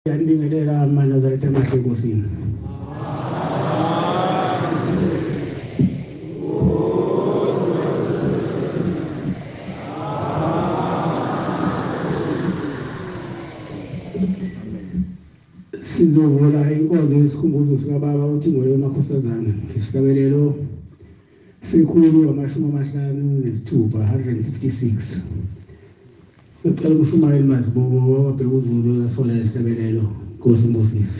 Yandingelela Nazareth emahlekosini. Sizovula inkonzo yesikhumbuzo sikababa uThingo leyomakhosazana ngesibelelo sekhulu ama-56 156. Sicela uMshumayeli Mazibuko wabheka uZulu yasolela isibelelo Nkosi Moses.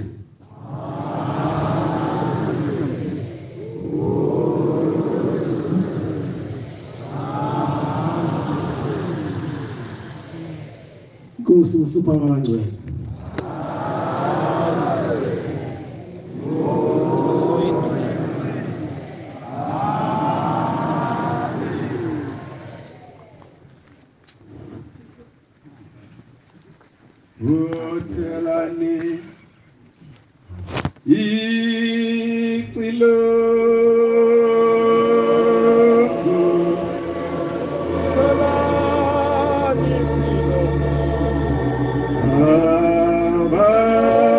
Nkosi usupha abangcwele. Utelani icilo telani abateleni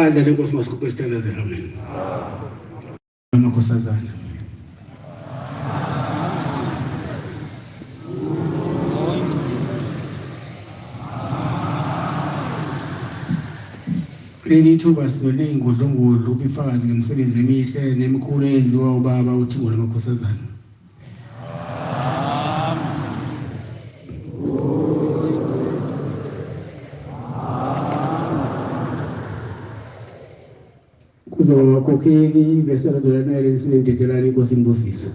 ngamandla lenkosi masikuphe sithanda ze amen. Amakhosazana. Leli thuba sizole ingudlungudlu ubifakazi ngemisebenzi emihle nemikhulu eyenziwa ubaba uThingo lamakhosazana. Kuzokhokheli bese radolana lesinendedelana inkosi imbusisa.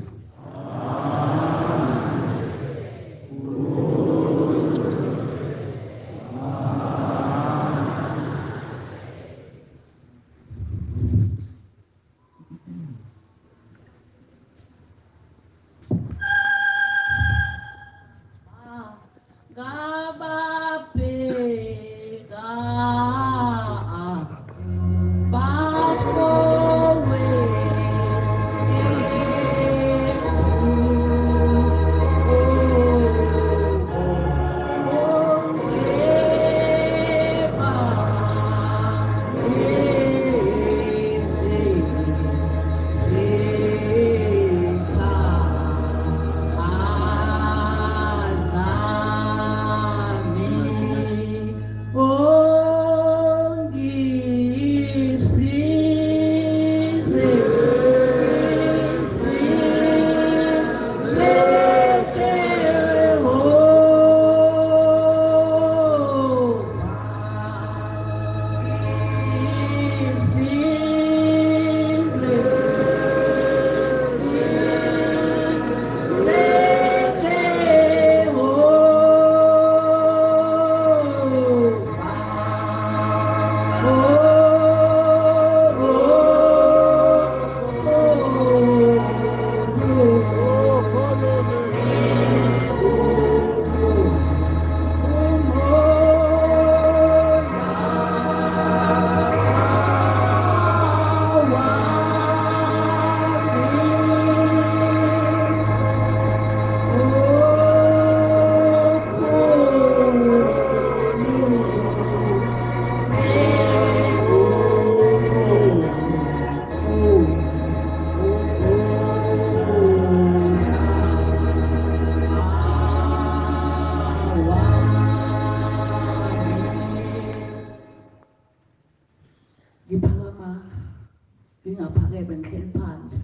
Ngingaphakeme ngihleli phansi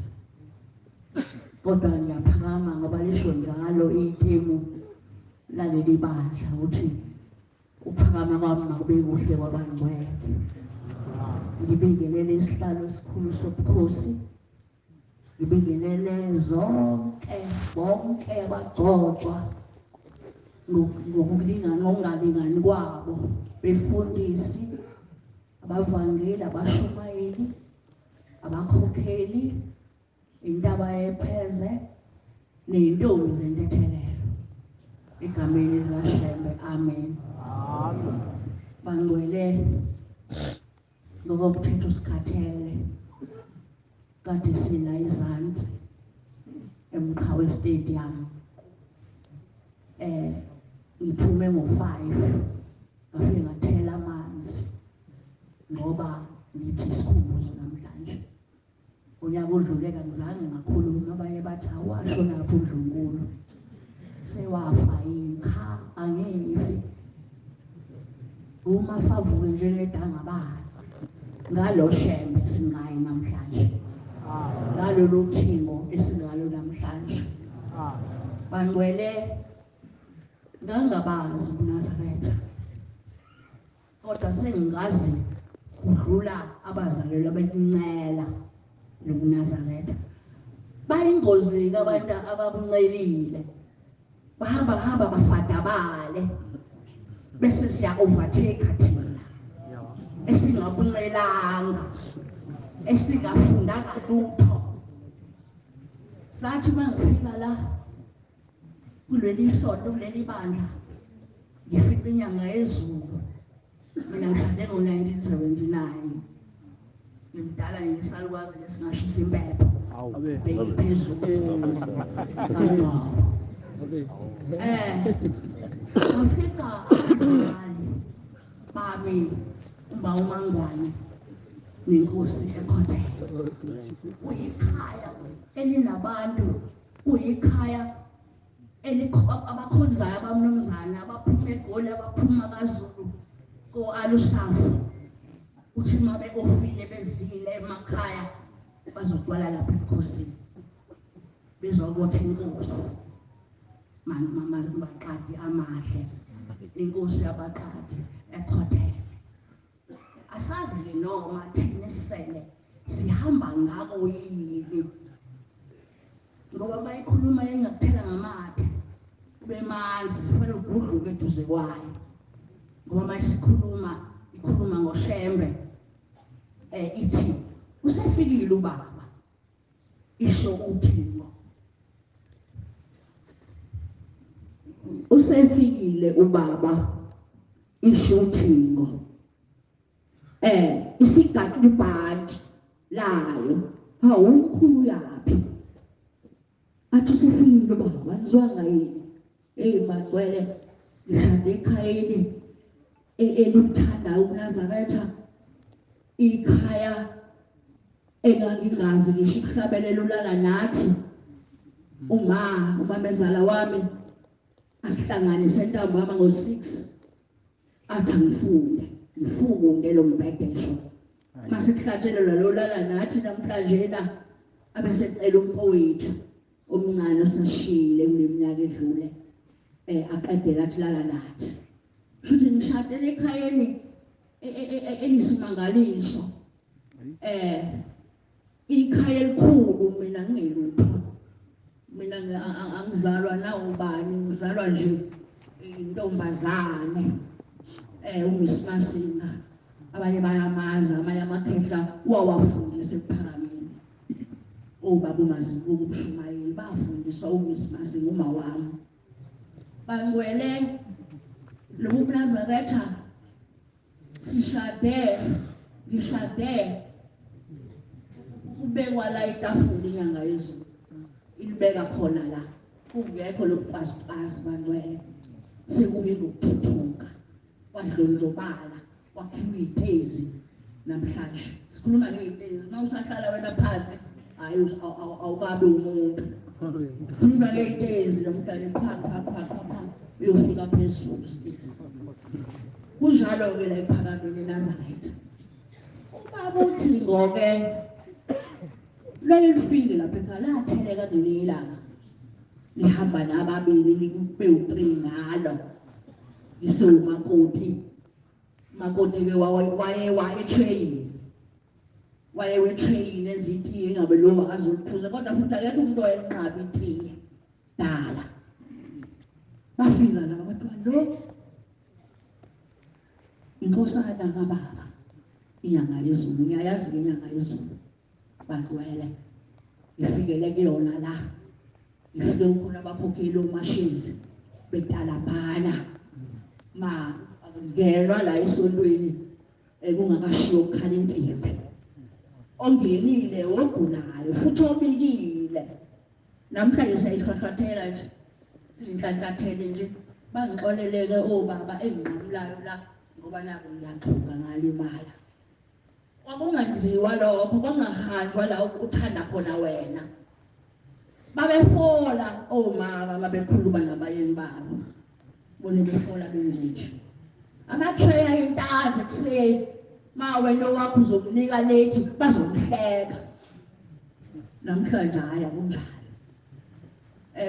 kodwa ngiyaphakama ngoba lisho njalo ithemu laleli bandla ukuthi ukuphakama kwami makube kuhle kwabangcwele. Ngibingelele isihlalo esikhulu sobukhosi, ngibingelele bonke abagcotshwa ngokulingana ngokungalingani kwabo, befundisi, abavangeli, abashumayeli, abakhokheli, intaba yepheze neyintombi zentethelelo egameni likaShembe. Amen. Bangcwele ngokomthetho sikhathele kade sila izansi eMqhawe Stadium. Ngiphume ngo-5 ngafike ngathela amanzi ngoba ngithi isikhumbuzo namhlanje. Unyaka odluleka ngizange ngakhuluma, abanye bathi awashona lapho uNdlunkulu sewafa yini. Cha, angifi. Uma favuke njengedangabala ngalo Shembe singayi namhlanje, ngalo uThingo esingalo namhlanje. Bangcwele ngangabazi uNazaretha kodwa sengazi kudlula abazalelwa bekuncela nokuNazaretha. Bayingozi abantu ababuncelile, bahamba bafadabale bese siya overtake thina esingabuncelanga, esingafundanga lutho. Sathi mangifika la kuleli sonto, kuleli bandla, ngifica inyanga yezulu. Mina ngihlale ngo-1979, ngimdala ngisalukwazi lesingashisa impepho bheki phezulu kancane. Ngafika abazali bami uMangwane nenkosi ekhothele. Uyikhaya elinabantu, uyikhaya abakhonzayo abamnumzana abaphuma eGoli abaphuma kaZulu ko-Alusafu. Uthi uma beofile bezile emakhaya bazogcwala lapha ebukhosini bezokotha inkosi maqadi amahle, inkosi yabaqadi ekhothele. Asazi noma thina sisele sihamba ngako yini, ngoba bayikhuluma engakuthela ngamathe ube manzi kufanele ugudluke eduze kwayo, ngoba mayisikhuluma ikhuluma ngoshembe. Ithi usefikile ubaba, isho uThingo. Usefikile ubaba, isho uThingo. Isigaxa ibhanti layo, hawu umkhulu yaphi? Athi usefikile ubaba, nizwanga yini? Bagcwele ngishade ekhayeni elithandayo uNazaretha, ikhaya engangingazi ngisho ukuhlabelela ulala nathi. Umamezala wami asihlanganise ntambama ngo-6, athi ngifunde lo mbhedesho. Masikuhlatshelelwa lo lala nathi namhlanje abesecela umfowethu omncane osashile kuneminyaka edlule aqedela athi lala nathi. Futhi ngishadele ekhayeni elisimangaliso, ikhaya elikhulu. Mina ngingelutho, mina angizalwa na ubani, ngizalwa nje intombazane. uMismasina abanye bayamaza, amanye amakhehla wawafundisa ePharameni. Obaba uMazibuko uBushumayeli bafundiswa uMismasina uma wami. Bangcwele lo uNazaretha ngishade ubekwa la itafula inyanga yezulu, ilibeka khona la kungekho lobufazi bangcwele. Sekuye ngokuthuthuka kwadlondlobala kwakhiwa iy'tezi. Namhlanje sikhuluma ngey'tezi, uma usahlala wena phansi hayi awukabi umuntu. Khuluma ngey'tezi namhlanje qha uyofika phezulu stairs. Kunjalo-ke la ePhakameni eNazaretha. Ubaba uThingo-ke lifike lapha ekhaya latheleka ngelinye ilanga, lihamba nababili libe-3 ngalo. Umakoti ke wayewe-train enza itiye engabe lo akazoliphuza, kodwa futhi akekho umuntu owayenqaba itiye dala. Bafika laba abantwana, lo inkosana kababa inyanga yezulu, ngiyayazi inyanga yezulu bagcwele. Ifikele kuyona la, ifike ukhona abakhokheli omashezi betalabhana ngelwa la esontweni kungakashiwo ukukhala insimbi. Ongenile ogulayo futhi obikile, namhlanje sayihlohlothela nje siyinhlanhlathele nje. Bangixoleleke obaba enginqamulayo la, ngoba nabo ngiyaxhuga ngalimala. Kwakungenziwa lokho, kwangahanjwa la uthanda khona wena. Babefola omama babekhuluma nabayeni babo, bona befola benze nje ama-tray ayintazi ekuseni. Ma wena wakho uzomnika lethi bazomhleka. Namhlanje hhayi akunjalo.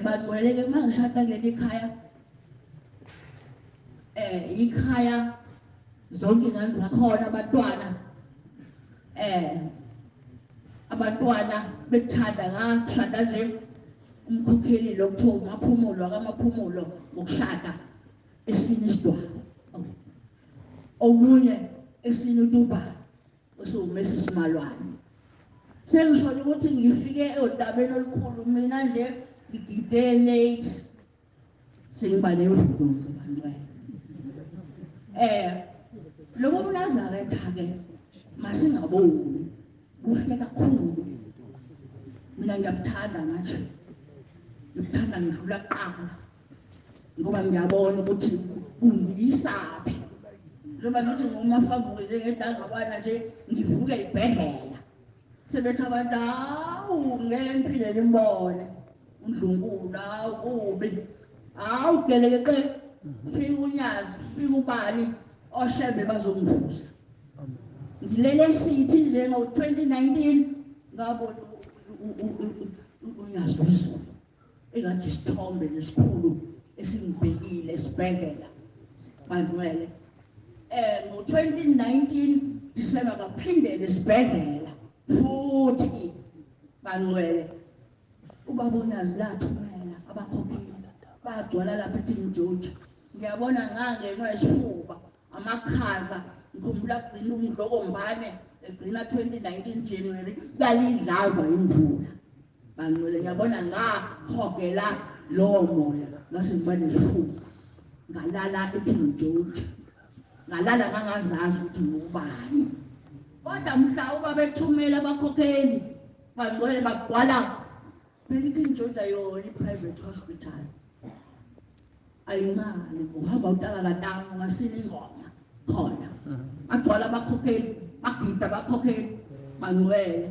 Bagcwele-ke uma ngishada kuleli khaya, ikhaya zonke ingane zakhona abantwana bekuthanda ngashada nje umkhokheli lo kuthiwa uMaphumulo, akamaphumulo ngokushada esini isidwaba. Omunye esini uTuba usuMesi Simalwane. Sengisholo ukuthi ngifike odabeni olukhulu mina nje ngigide late sengiba nemfundo bantwana. Lo uNazaretha-ke masingaboni kuhle kakhulu. Mina ngiyakuthanda manje, ngikuthanda ngidlula kuqala, ngoba ngiyabona ukuthi ungiyisaphi noma ngithi ngumafambukile ngedangabana nje ngivuke ibhedlela sebethi abantu awu ngeke ngiphinde nimbone uNdlunkulu awu kubi awu geleke fika unyazi fika ubali oshembe bazongivusa ngilele sithi nje ngo-2019 ngabona unyazi wezulu engathi isithombe lesikhulu esingibhekile esibhedlela bandwele ngo-2019 December ngaphindela esibhedlela futhi bandwele ubaba unyazi lathumela abakhokheli bagcwala lapha eThingo George ngiyabona ngangenwa isifuba amakhaza ngikhumbula kugcina umdlokombane egcina 2019 January kalidlalwa imvula bandwele ngiyabona ngahogela lowo moya ngase ngiba nesifuba ngalala eThingo George ngalala ngangazazi ukuthi ngubani kodwa mhla ubaba ethumela abakhokheli bangcwele bagcwala phela iThingo George yona i-private hospital ayincane uhamba utaka katango ngasini ingoma khona agcwala abakhokheli bagida abakhokheli bangcwele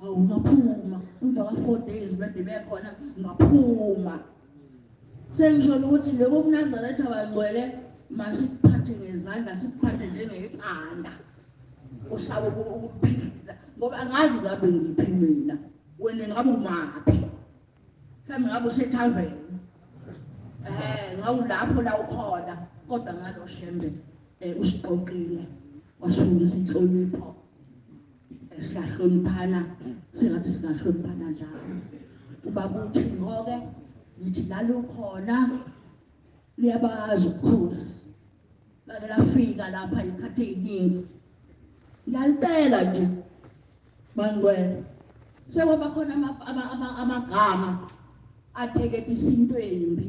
awungaphuma emva ka-4 days bade bekhona ungaphuma sengisho ukuthi lokho kuNazaretha bangcwele masiphathe ngezandla siphathe njengeqanda usaba ukuphiliza ngoba angazi ngabe ngiphi mina wena ngabe umaphi mhlawumbe ngabe usethaveni ngawulapho la ukhona kodwa ngalo shembe usiqoqile wasungisa inhlonipho siyahloniphana singathi singahloniphana njalo ubaba uThingo-ke ngithi lalukhona liyabazi ukukhosi lake lafika lapha ikhathi eyiningi ngiyalitela nje bangcwele sekwaba khona amagama athekethe isintwembi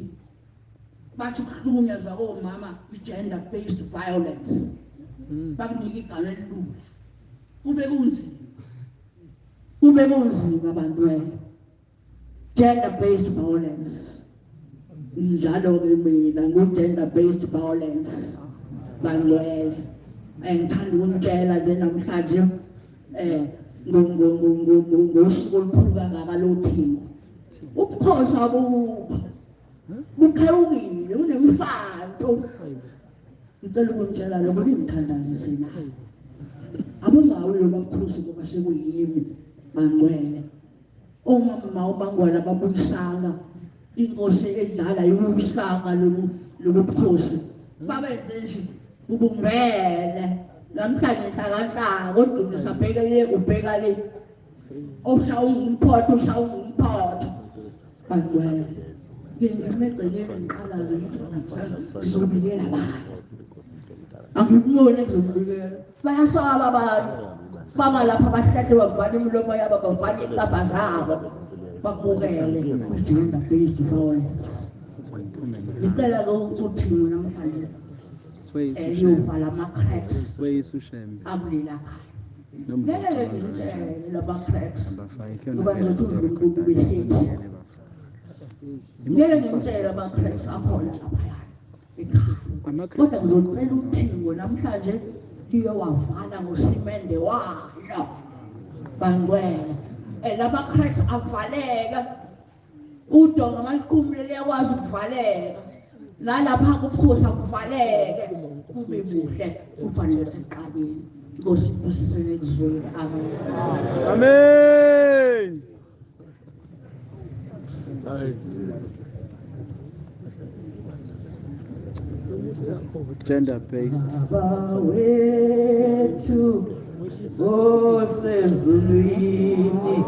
bathi ukuhlukunyezwa komama i-gender based violence bakunika igama elilula kube kunzima bantwana gender based violence njalo-ke mina ngu-gender based violence bantwana ngithanda ukunitshela nje namhlanje ngosuku olukhulu kangaka loThingo ubukhosi abukho bukhawukile unemfanto ngicela ukunitshela lokho ngithandazise nayo abungawe lokukhosi ngoba sekuyimi bangcwele omama ubangwana babuyisana inkosi edlala yobuyisana lobukhosi babenze nje ubumbele namhlanje hlakahla kodwa nisabhekele ubheka le ushawungumphotho bangcwele ngimegceleni ngiqalaze ngizobikela abantu angikuboni ngizobikela bayasaba abantu bangalapha bahlahle bavala imilomo yabo bavala icabha zabo babukele kwi-gender based violence ngicela uThingo namhlanje yovala ama-cracks abulela khaya ngeke ngitshele lama-cracks ngoba ngizothi uNdlunkulu besithi ngeke ngitshele ama-cracks akhona laphayana ekhaya kodwa ngizocela uThingo namhlanje liyowavala ngosimende walo bangcwele lama-cracks avaleka udonga maliqhumule liyakwazi ukuvaleka nalapha kubukhosi akuvaleke kube kuhle kufanele siqaleni Nkosi kusisele kuzwele amen gender based bawethu osezulwini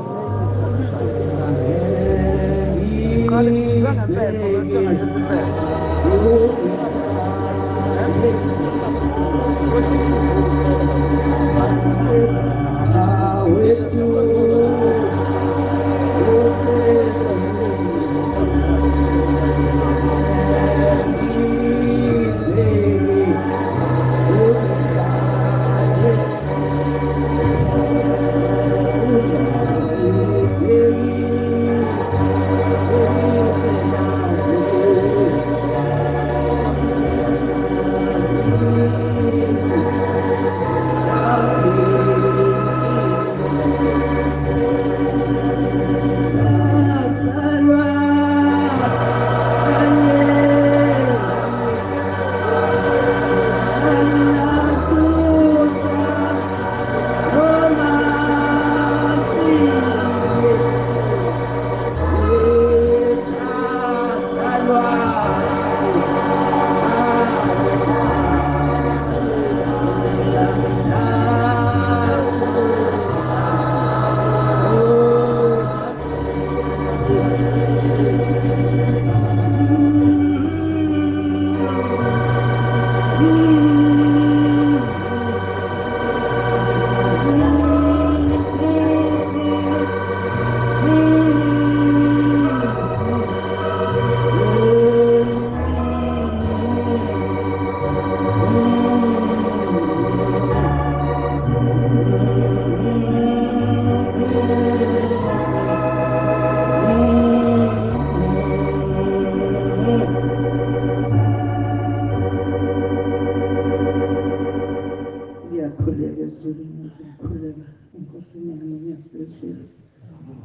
Ngiyakhuleka ezulwini, ngiyakhuleka enkosini yami ngiyasibezulu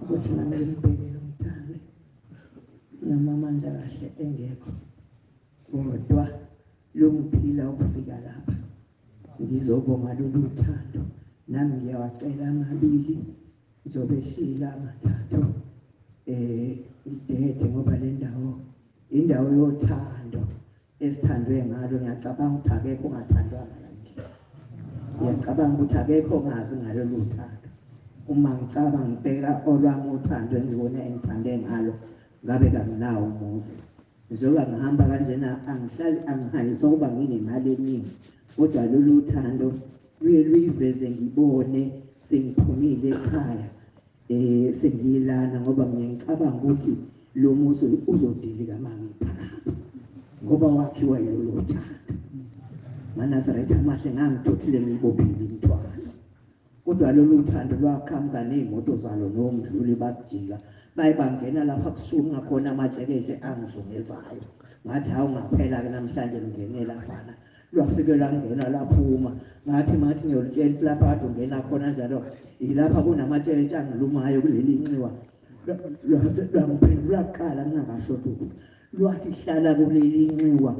ukuthi nami ngibhekele umthande noma amandla kahle engekho kodwa lungiphila ukufika lapha ngizobonga lolu thando nami ngiyawacela amabili ngizobe sila amathathu idede ngoba le ndawo indawo yothando esithandwe ngalo ngiyacabanga ukuthi akekho ongathandwanga ngiyacabanga ukuthi akekho ongazi ngalolu thando uma ngicabanga ngibheka olwami uthando engibona engithande ngalo ngabe kamnawo umuzi njengoba ngihamba kanjena angihlali angihayisa ukuba nginemali eningi kodwa lolu thando luyiveze ngibone sengiphumile ekhaya sengiyilana ngoba ngiyacabanga ukuthi lo muzi uzodilika mangiphakathi ngoba wakhiwa yilolu thando maNazaretha amahle ngangithothile ngibophile imithwalo kodwa lolu thando lwaqhamuka nezimoto zalo nomdluli bakujika bayibangena lapha kusunga khona amajekeje angizungezayo ngathi awungaphela ke namhlanje ngingene laphana lwafike langena laphuma ngathi ngiyolitshela lapha kade ungena khona njalo ilapha kunamajekeje angilumayo kuleli nxiwa lwangiphendula kuqala ngingakasho lutho lwathi hlala kuleli nxiwa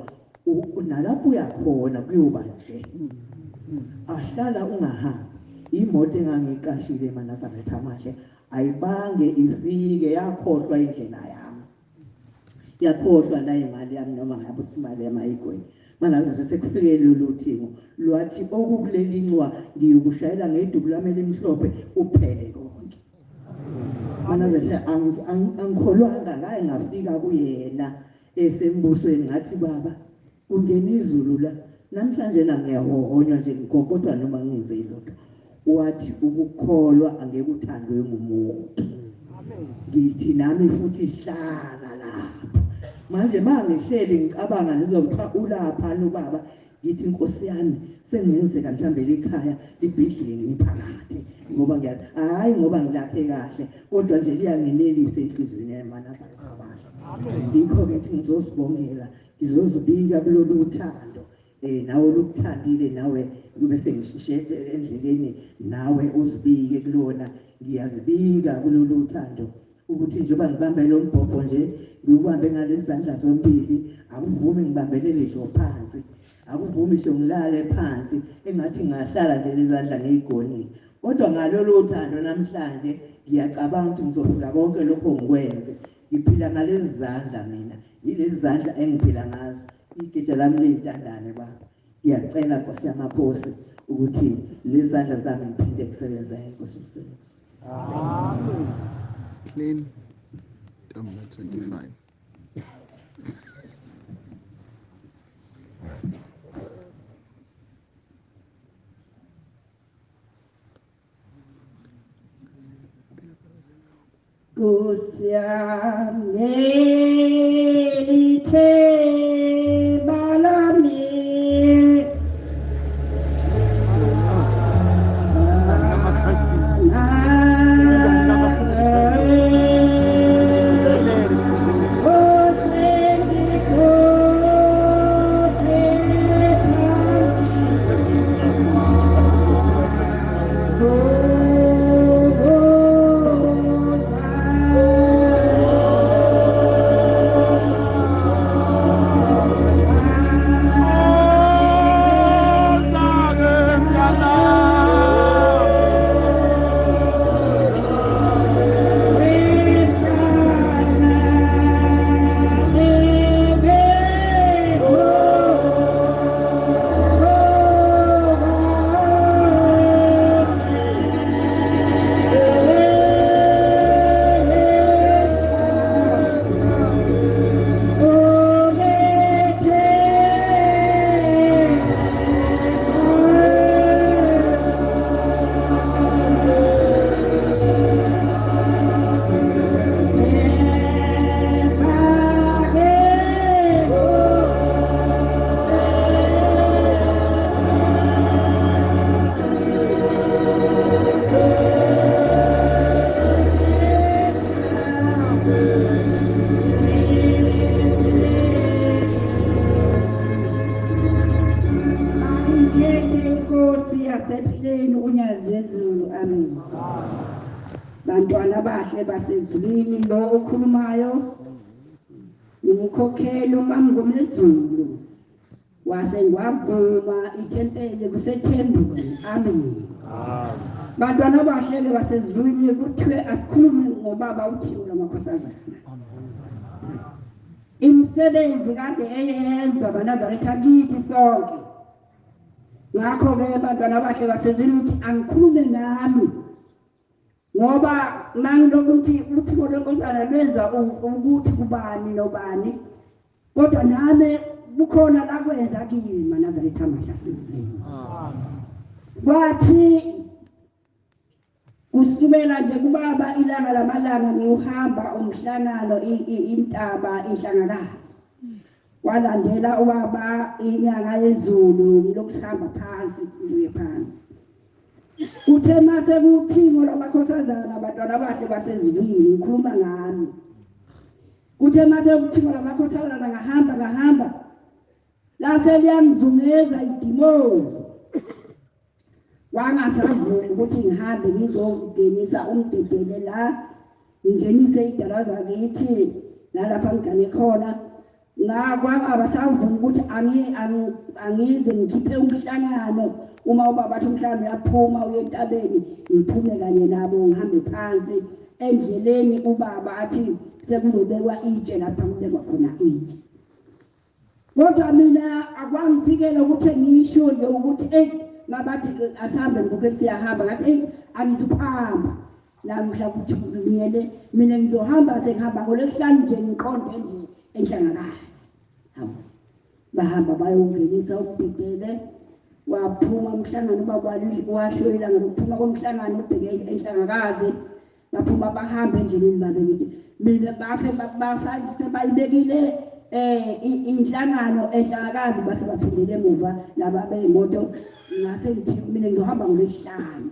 nalapho uyakhona kuyoba nje ahlala ungahambi imoto engangiqashile maNazaretha amahle ayibange ifike yakhohlwa indlela yami yakhohlwa la imali yami noma ngabe imali yamayigwe maNazaretha sekufike lolu thingo lwathi okukuleli ncwa ngiyokushayela ngeduku lami elimhlophe uphele konke maNazaretha angikholwanga ngaye ngafika kuyena esembusweni ngathi baba ungena izulu la namhlanje ngiyahohonywa nje ngikokotwa noma ngize lutho wathi ukukholwa angeke uthandwe ngumuntu amen ngithi nami futhi hlala lapho manje mangihleli ngicabanga ngizokuthiwa ulapha ubaba ngithi inkosi yami sengenzeka mhlambe lekhaya libhidle ngiphakathi ngoba hayi ngoba ngilaphe kahle kodwa nje liyanginelisa enhlizweni yami maNazaretha amen ngikho ke ngithi ngizosibongela ngizozibika kulolu thando nawe lokuthandile nawe bese ngishishethe endleleni nawe uzibike kulona ngiyazibika kulolu thando ukuthi njengoba ngibambe lo mbhobho nje ngikubambe ngalezi zandla zombili akuvumi ngibambelele nje phansi akuvumi nje ngilale phansi engathi ngahlala nje lezandla ngiyigonile kodwa ngalolu thando namhlanje ngiyacabanga ukuthi ngizofika konke lokho ngikwenze ngiphila ngalezi zandla mina yilezi zandla engiphila ngazo igeja lami lentandane baba ngiyacela Nkosi yamakhosi ukuthi lezi zandla zami ngiphinde kusebenza enkosi usebenza amen clean number 25 Kusyamete balami bantwana bahle basezulwini lo okhulumayo umkhokheli uMamngomezulu wase ngwavuma ithempeli kusethembeni amen bantwana bahle basezulwini kuthiwe asikhulume ngobaba uThingo lamakhosazana imsebenzi kade eyenza banazaretha kithi sonke ngakho ke bantwana bahle basezulwini ukuthi angikhulume nami ngoba mangilokhu ukuthi uThingo lenkosana lwenza ukuthi kubani nobani kodwa nami bukhona la kwenza kimi manazaretha amahla sezulwini kwathi kusukela nje kubaba ilanga lamalanga ngiuhamba umhlangano intaba inhlangakazi walandela ubaba inyanga yezulu ngilokusihamba phansi sibuye phansi uthe mase kuThingo lamakhosazana abantwana bahle basezulwini ngikhuluma ngami uthe mase kuThingo lamakhosazana ngahamba lase liyangizungeza idimoni wangasavumi ukuthi ngihambe ngizongenisa umdedele la ngingenise idaraza kithi nalapha ngane khona ngakwabasavuma ukuthi angize ngikhiphe umhlangano uma ubaba bathi umhlangano uyaphuma uye entabeni ngiphume kanye nabo ngihambe phansi endleleni ubaba athi sekuzobekwa itshe lapha kubekwa khona itshe kodwa mina akwangifikela ukuthi ngisho nje ukuthi ngabathi asahambe ngoku siyahamba ngathi angizuphamba namhla ukuthi ngiyele mina ngizohamba sengihamba ngolesihlanu nje ngiqonde nje enhlangakazi hawu bahamba bayongenisa ubhedele waphuma umhlangano bakwali washwela ngokuphuma komhlangano ubheke enhlangakazi baphuma bahambe endleleni babe ngithi mina base bayibekile inhlangano enhlangakazi base baphindele emuva laba beimoto ngase ngithi mina ngizohamba ngolesihlanu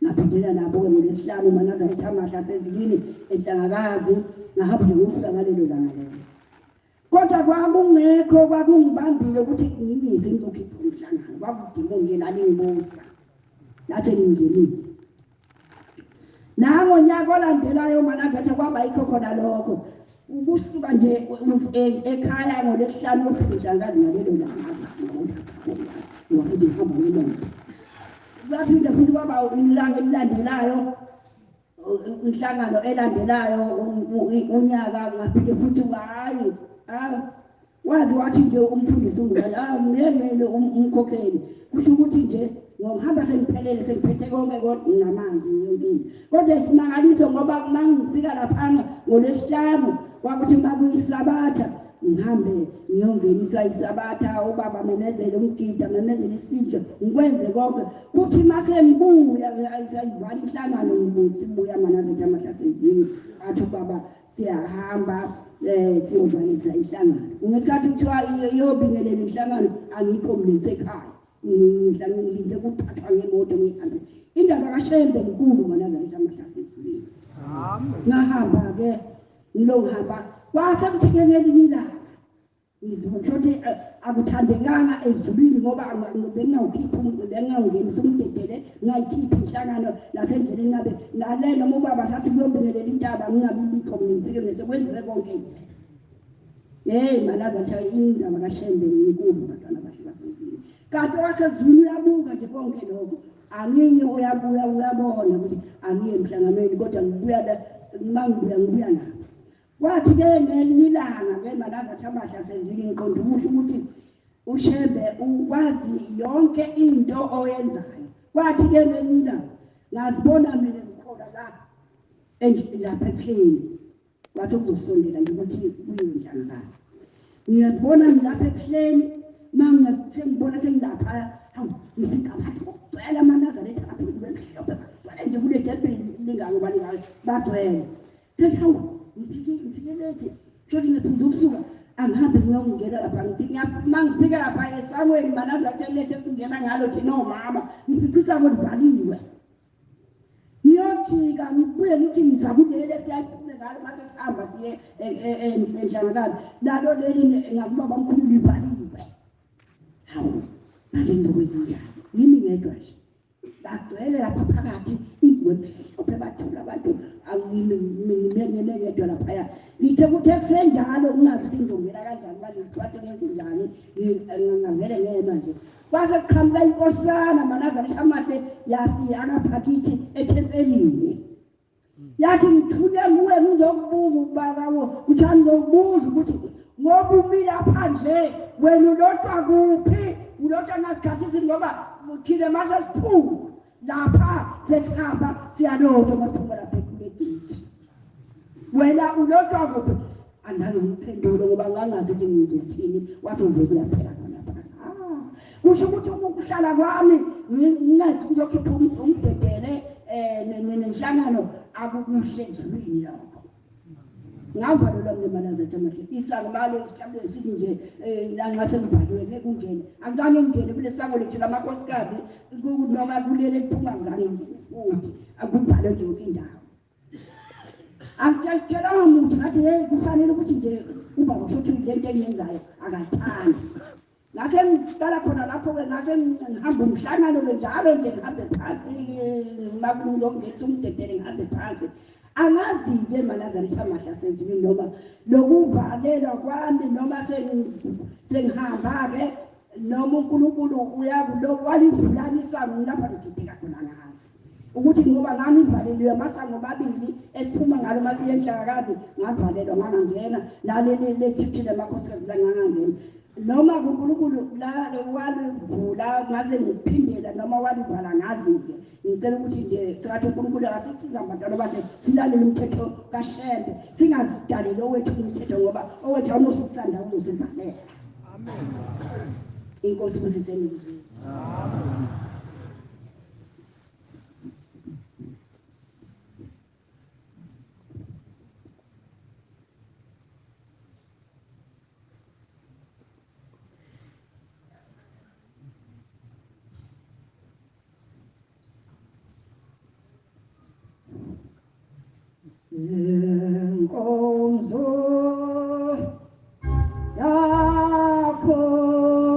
ngaphindela nabo ke ngolesihlanu manaza ithamahla sezulwini enhlangakazi ngahamba ngiyofika ngalelo langa lelo kodwa kwakungekho kwakungibambile ukuthi ngiyize ngizokhipha umhlangano kwakudinga nginani ngibuza lathi ngingenile nango nyaka olandelayo manaza kwaba yikho khona lokho ukusuka nje ekhaya ngolesihlanu ofundishangazi ngalelo langa wafuthi hamba ngemoto laphinda futhi kwaba ilanga elilandelayo inhlangano elandelayo unyaka ngaphinde futhi hayi wazi wathi nje umfundisi ungubani ngiyele umkhokheli kusho ukuthi nje ngihamba sengiphelele sengiphethe konke kodwa namanzi yonke kodwa isimangaliso ngoba mangifika lapha ngolesihlanu kwakuthi makuyisabatha ngihambe ngiyongenisa isabatha ubaba memezele umgida memezele isidlo ngikwenze konke kuthi mase ngibuya ayisayivala inhlangano ngibuya manazetha amahla sezini athi ubaba siyahamba siyovalisa inhlangano ngesikhathi kuthiwa iyobingelela inhlangano angikho mina sekhaya ngilinde ukuthathwa ngemoto ngihambe indaba kaShembe inkulu manazetha amahla sezini ngahamba ke ngihamba kwase kuthi ngelinye ilanga ngizothi akuthandekanga ezulwini ngoba bengawukhipha bengawungenisa umdedele ngayikhipha inhlangano lasendleleni ngabe nale noma ubaba sathi kuyobingelela intaba ngingabi bikho ngifike ngesekwenzile konke manaza nje indaba kaShembe inkulu bantwana bahle basezulwini kanti wasezulwini uyabuka nje konke lokho angiyi uyabuya uyabona ukuthi angiye emhlanganweni kodwa ngibuya nabo kwathi ke ngelinye ilanga ke manaza thamahla sezulwini ngiqonda ukuthi uShembe ukwazi yonke into oyenzayo kwathi ke ngelinye ilanga ngazibona mina ngikhona lapha ebuhleni kwase kuzosondela nje ukuthi kuyinhlangakazi ngiyazibona ngilapha ebuhleni sengibona sengilapha hawu ngifika abantu bagcwele amanazaretha apha emhlophe bagcwele nje kule thempeli lingalo balingalo bagcwele sethi hawu ngifike lethi shothi ngiphuza ukusuka angihambe ngiyongena lapha ngithi mangifika lapha esangweni manazaretha lethe singena ngalo thina omama ngificisa kodivaliwe ngiyojika ngibuye ngithi ngizabulele siyasiphule ngalo mase sihamba siye enhlangakazi lalo leli ngakuba bamkhulu livaliwe hawu nalento kwezinjani yimi ngedwa nje bagcwele lapha phakathi wemhlophe bathula abantu angimengele ngedwa laphaya ngithe kuthe kusenjalo kungazi ukuthi ngizongena kanjani manje ngixwathi ngenze njani ngingavele ngena nje kwase kuqhamuka inkosana manazana amahle yasi akaphakithi ethempelini yathi ngithunywe nguwe ngizokubuza ubakawo uthanda ngokubuza ukuthi ngoba umile apha nje wena ulodwa kuphi ulodwa nasikhathi ngoba thina mase siphuma lapha sesihamba siyalodwa masiphuma lapha kulekithi wena ulodwa kuphi andalo ngiphendule ngoba ngangazi ukuthi ngizothini wasovela phela khona kusho ukuthi ukuhlala kwami ngingazi ukuyokhipha umdedele nenhlangano akukuhle ezulwini lokho ngavalelwa mnemana zethu amahle isangibalo isihlabule sithi nje nxa sengibhaliwe kungene angizange ngingene kule sango lethu lamakhosikazi noma kulele liphuma ngizange ngingene futhi akubhalwe nje yonke indawo angitshelanga muntu ngathi hey kufanele ukuthi nje ubaba futhi lento engiyenzayo akathandi ngase ngiqala khona lapho ke ngase ngihamba umhlangano njalo nje ngihambe phansi makungizokuletha umdedele ngihambe phansi angazi-ke manazana amahla sendlini noma lokuvalelwa kwami noma sengihamba-ke noma uNkulunkulu uyakulokwalivulanisa lapha ngidideka khona ngazi ukuthi ngoba ngami ivaleliwe amasango amabili esiphuma ngalo masiye enhlakazi ngavalelwa ngangangena naleli lethithi lemakhosikazi la ngangangena noma uNkulunkulu la walivula ngaze ngiphindela noma walivala ngazi-ke ngicela ukuthi nje singathi uNkulunkulu akasisiza abantwana bakhe silalele umthetho kaShembe singazidaleli owethu umthetho ngoba owethu awunosisanda uzosenzalela amen inkosi kusiseni izwi amen Senkosi yakhona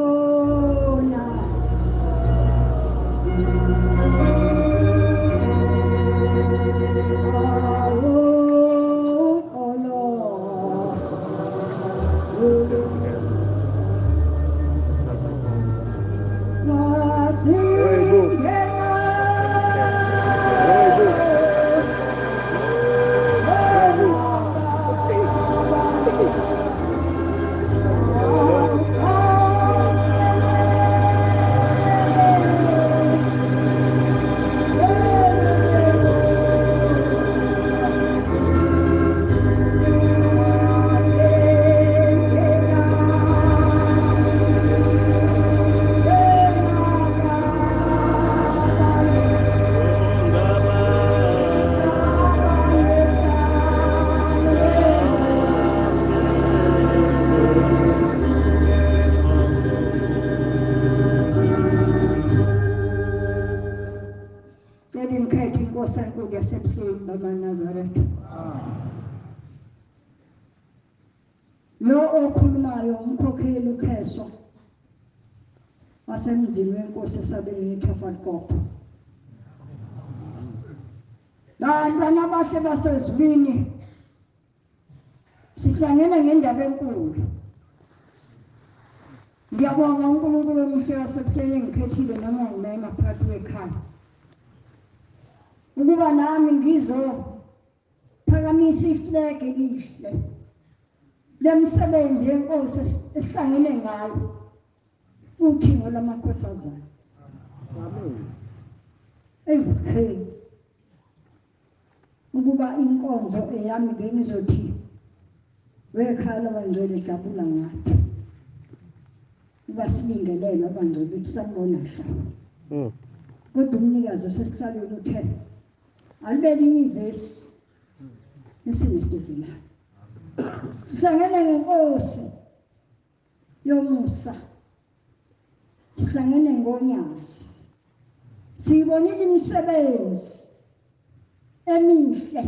lo okhulumayo umkhokheli uKheso wasemzini wenkosi esabelweni eThafalkop bantwana bahle basezulwini sihlangene ngendaba enkulu ngiyabonga uNkulunkulu omuhle wasebuhleni engikhethile noma ngimema phakathi kwekhaya ukuba nami ngizophakamisa iflag elihle lemsebenzi yenkosi esihlangene ngayo uThingo lamakhosazana amen ukuba inkonzo eyami bengizothi wekhaya abangcwele jabula ngathi uba sibingelele abangcwele kusambona hla kodwa umnikazi osesihlalweni uthe alibele inyivesi isinesivela sihlangene ngenkosi yomusa sihlangene ngonyasi siyibonile imisebenzi emihle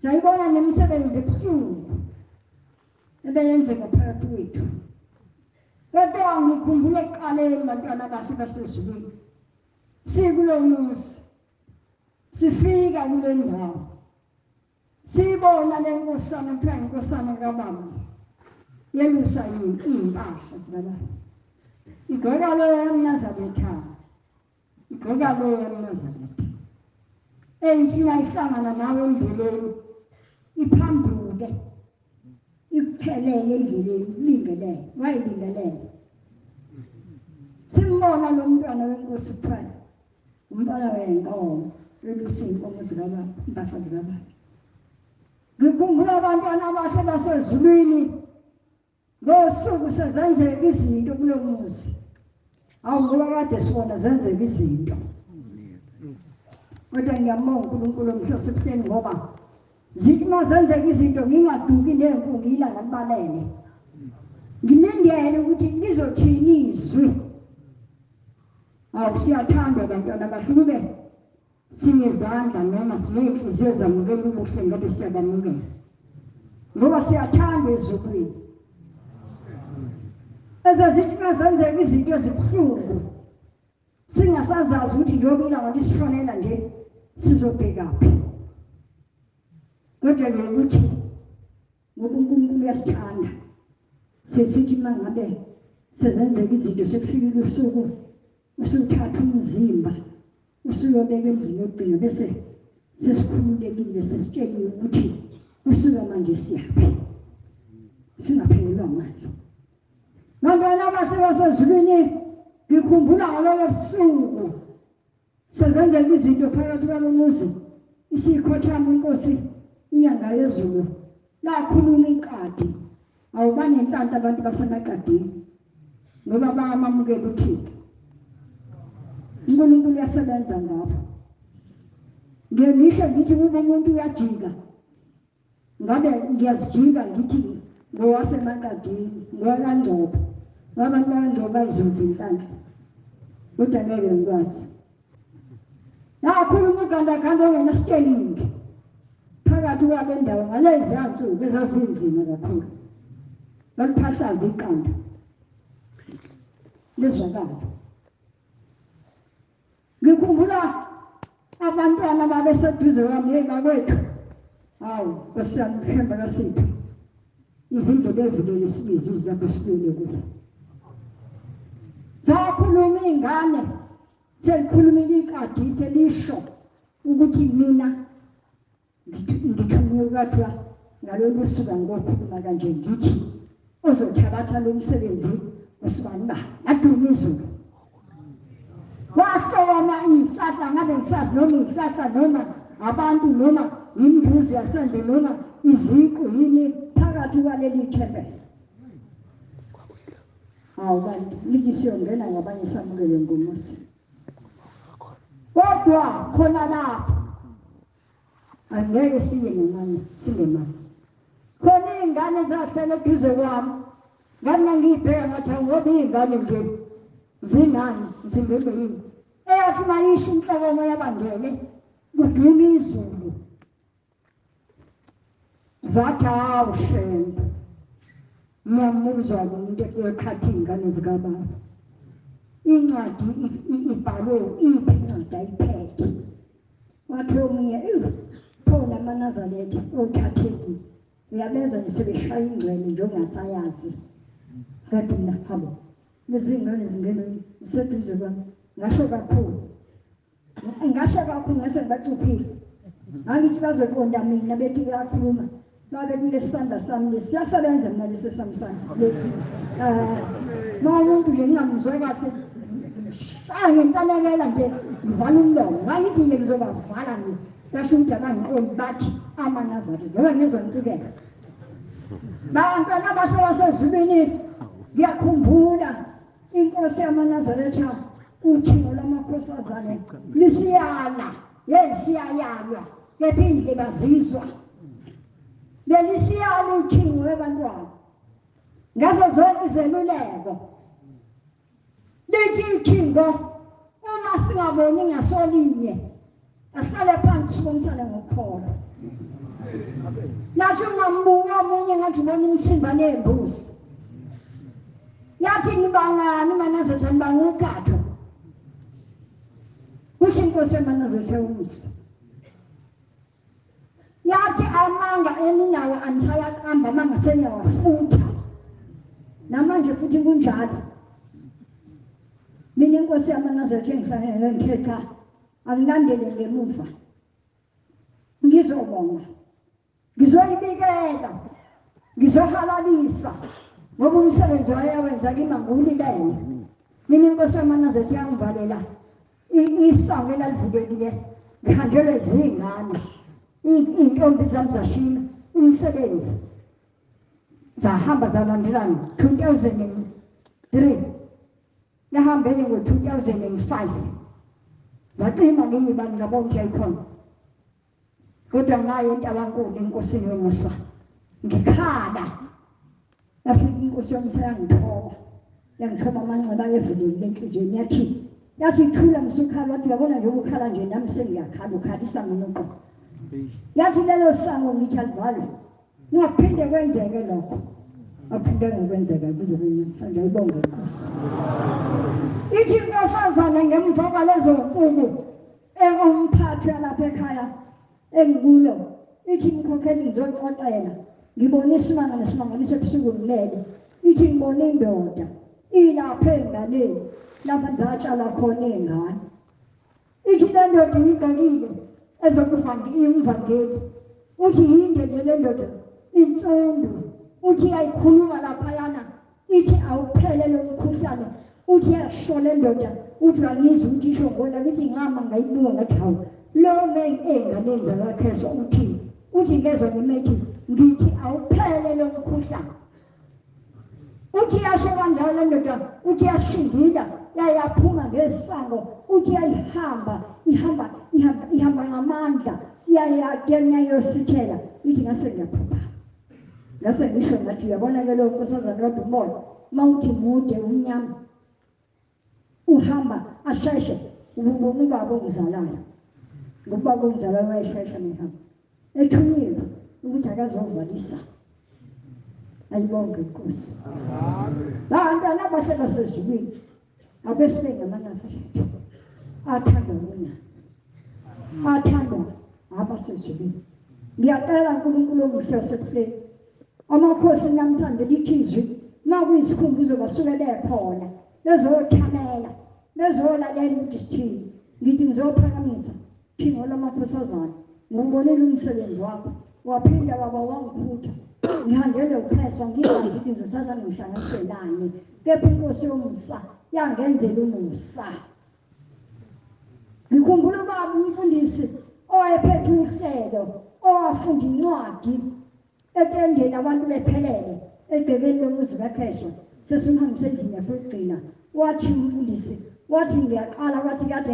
sayibona nemisebenzi ebuhlungu ebeyenzeka phakathi kwethu kodwa ngikhumbula ekuqaleni bantwana bahle basezulwini sikulo muzi sifika kule ndawo sibona lenkosana kuthiwa inkosana kababa yelusa iy'mpahla zikababa igqoka lo yamnazaretha igqoka lo yamnazaretha eyithina ihlangana nawe endleleni iphambuke ikuphelele endleleni ilingelele wayilingelele simbona lo mntwana wenkosi kuthiwa umntwana wenkomo yelusa iy'nkomo zikababa impahla zikababa ngikhumbula abantwana abahle basezulwini ngosuku sezenzeka izinto kulo muzi awungoba kade sibona zenzeka izinto kodwa ngiyambonga uNkulunkulu omhlose ebuhleni ngoba zithi mazenzeka izinto ngingaduki nempungu ilanga libalele ngilindele ukuthi lizothini izwi siyathandwa bantwana bahlube singezandla noma siney'nhliziyo zamukela ubuhle ngabe siyabamukela ngoba siyathandwa ezulwini ezazithi mazenzeka izinto ezibuhlungu singasazazi ukuthi njengoba ilanga lisishonela nje sizobhekaphi kodwa-ke ukuthi ngoba uNkulunkulu uyasithanda sesithi uma ngabe sezenzeka izinto sekufikile usuku usuthatha umzimba usuyobeka endlini yokugcina bese sesikhululekile sesitsheliwe ukuthi usuka manje siyaphi singaphelelwa manje bantwana abahle basezulwini ngikhumbula ngalolo suku sezenzeka izinto phakathi kwalo muzi isikhotshana inkosi inyanga yezulu lakhuluma inkadi awubanenhlanhla abantu basemaqadini ngoba bayamamukela uThixo uNkulunkulu uyasebenza ngapho ngisho ngithi kube umuntu uyajika ngabe ngiyazijika ngithi ngowasemaqadini ngowaKaNgcobo abantu bakaNgcobo bayizuza inhlanhla kodwa ngeke ngikwazi nakhuluma ugandaganda ongenasitelingi phakathi kwale ndawo ngalezi yansuku ezazinzima kakhulu baliphahlaza iqanda lezwakala ngikhumbula abantwana babeseduze kwami bakwethu hawu kwesiyamhemba kasiphi izinto bevulela isibizo izilapho sibuyele kulo zakhuluma iy'ngane selikhulumile iqadi selisho ukuthi mina ngithunywe kwathiwa ngalolu suka ngokhuluma kanje ngithi uzothabatha lo msebenzi usibani ba aduma izulu wahloma iy'hlahla ngabe ngisazi noma iy'hlahla noma abantu noma imbuzi yasendle noma iziqu yini phakathi kwaleli thempeli hawu bantu lithi siyongena ngabanye samukele ngomusa kodwa khona lapho angeke siye ngemali singemali khona iy'ngane zahlele eduze kwami ngani ngangiyibheka ngathi ngoba iy'ngane nje zinani zimbembe yini eyathi uma yisho inhlokomo yabangele kuduma izulu zathi hawu shembe ngiyamuzwa-ke umuntu ekhathi iy'ngane zikababa incwadi ibhalwe iphi incwadi ayiphethe wathi omunye phona amaNazaretha othathekile uyabenza nje sebeshaya ingcwele nje ongasayazi kanti mina habo lezi ngane zingene iseduze kwami ngasho kakhulu ngase ngibacuphile angithi bazoqonda mina bethi kuyakhuluma babe kulesandla sami siyasebenza mina lesi sami lesi umuntu nje ngingamuzwa kahle ngenhlanekela nje ngivala umlomo ngangithi nje ngizobavala nje basho ukuthi abangiqondi bathi amaNazaretha ngoba ngizwa ngicikela bantwana abahle basezulwini ngiyakhumbula inkosi yamaNazaretha uThingo lamakhosazane lisiyala siyayalwa kepha indle bazizwa belisiyala uThingo webantwana ngazo zonke izeluleko lithi uThingo uma singaboni ngasolinye ahlale phansi sibonisane ngokukhona nathi ungambuka omunye ngathi ubona umsimba nembuzi yathi nibangani maNazaretha nibangukatho kusho inkosi yamaNazaretha umusa yathi amanga eninawo anisayaqamba mangaseniyawafutha namanje futhi kunjalo. Mina inkosi yamaNazaretha engifanele ngikhetha angilandele ngemuva ngizobonga ngizoyibikela ngizohalalisa ngoba umsebenzi wayewenza kimi ngulilele. Mina inkosi yamaNazaretha yangivalela isango elalivulekile ngihanjelwe zingane intombi zami zashina umsebenzi zahamba zalandelana 2003 yahambele ngo-2005 zacima ngenye bani ngabonke yayikhona kodwa ngayo into abankulu enkosini yomusa ngikhala yafika inkosi yomusa yangithoba amanxeba ayevulekile enhliziyweni yathi thula msukhala wathi uyabona nje ukukhala nje nami sengiyakhala ukhalisa mina uqobo yathi lelo sango ngithi alivalwe ungaphinde kwenzeke lokho aphinde ngokwenzeka kuze manje ayibonge inkosi. Ithi inkosazana ngemva kwalezo nsuku umphathi yalapha ekhaya engikulo ithi mkhokheli ngizoxoxela ngibone isimanga nesimangaliso ebusuku ngilele. Ithi ngibone indoda ilapha enganeni lapha ngizatshala khona ingane. Ithi le ndoda igqokile ezokufa imvangeli. Uthi yinde nje le ndoda insundu. Uthi yayikhuluma laphayana ithi awuphele lo mkhuhlane. Uthi yashole ndoda uthi angizwe ukuthi isho ngona lithi ngama ngayibuka ngathi hawu lo enganeni zakaKheso uthi ngezwe ngimethi ngithi awuphele lo mkhuhlane. Uthi yasho kanjalo ndoda uthi yashindila yayaphuma ngesango uthi ihamba ngamandla yayosithela. Ithi ngase ngiyaphupha ngase ngisho ngathi uyabona ke lo nkosazana kodwa umoya mawuthi mude umnyama uhamba asheshe ubaba ongizalayo ngubaba ongizalayo wayeshesha nehamba ethunyelwe ukuthi akazovalisa. Ayibonge inkosi. Bantwana abahlala sezulwini abesibe ngamaNazaretha athandwa nguNazi athandwa abasezulwini. Ngiyacela uNkulunkulu omuhle wasebuhleni amakhosi namthandela ithizwi makuyisikhumbuzo basukele khona bezothamela bezolalela ukuthi sithini. Ngithi ngizophakamisa Thingo lamakhosazana ngibonile umsebenzi wakho waphinda waba wangikhutha ngihangele uKheso ngingazi ukuthi ngizothatha ngihlanganiselane kepha inkosi yomusa yangenzela umusa. Ngikhumbula ubaba umfundisi owayephethe uhlelo owafunda incwadi etendeni abantu bephelele egcekeni lomuzi kaKheso sesimhambise endlini yakhe yokugcina. Wathi umfundisi wathi ngiyaqala wathi kade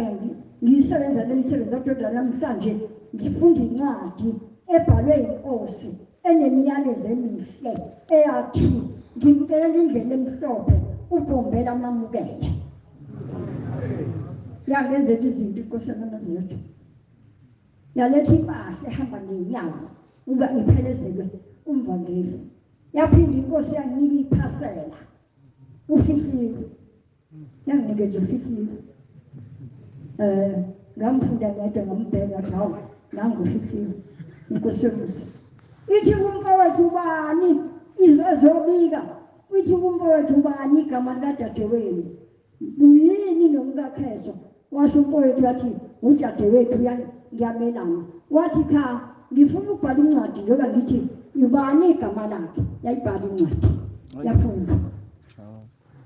ngiyisebenza le misebenzi kodwa namhlanje ngifunda incwadi ebhalwe inkosi enemiyalezo emihle eyathi ngimcelela indlela emhlophe ubombela amamukele. Yangenzela izinto inkosi yamaNazaretha yaletha impahla ehamba ngenyawo uba iphelezelwe umvangeli. Yaphinda inkosi yanginika iphasela ufihliwe yanginikeza ufihliwe ngamfunda ngedwa ngambheka hawu nangufihliwe inkosi yomusa. Ithi kumfowethu ubani izozobika ithi kumfowethu ubani igama likadadewenu uyini nomkaKheso. Washo umfowethu wathi udadewethu ngiyamelana. Wathi cha ngifuna ukubhala incwadi njengoba ngithi ubani igama lakhe. Yayibhala incwadi yafunda.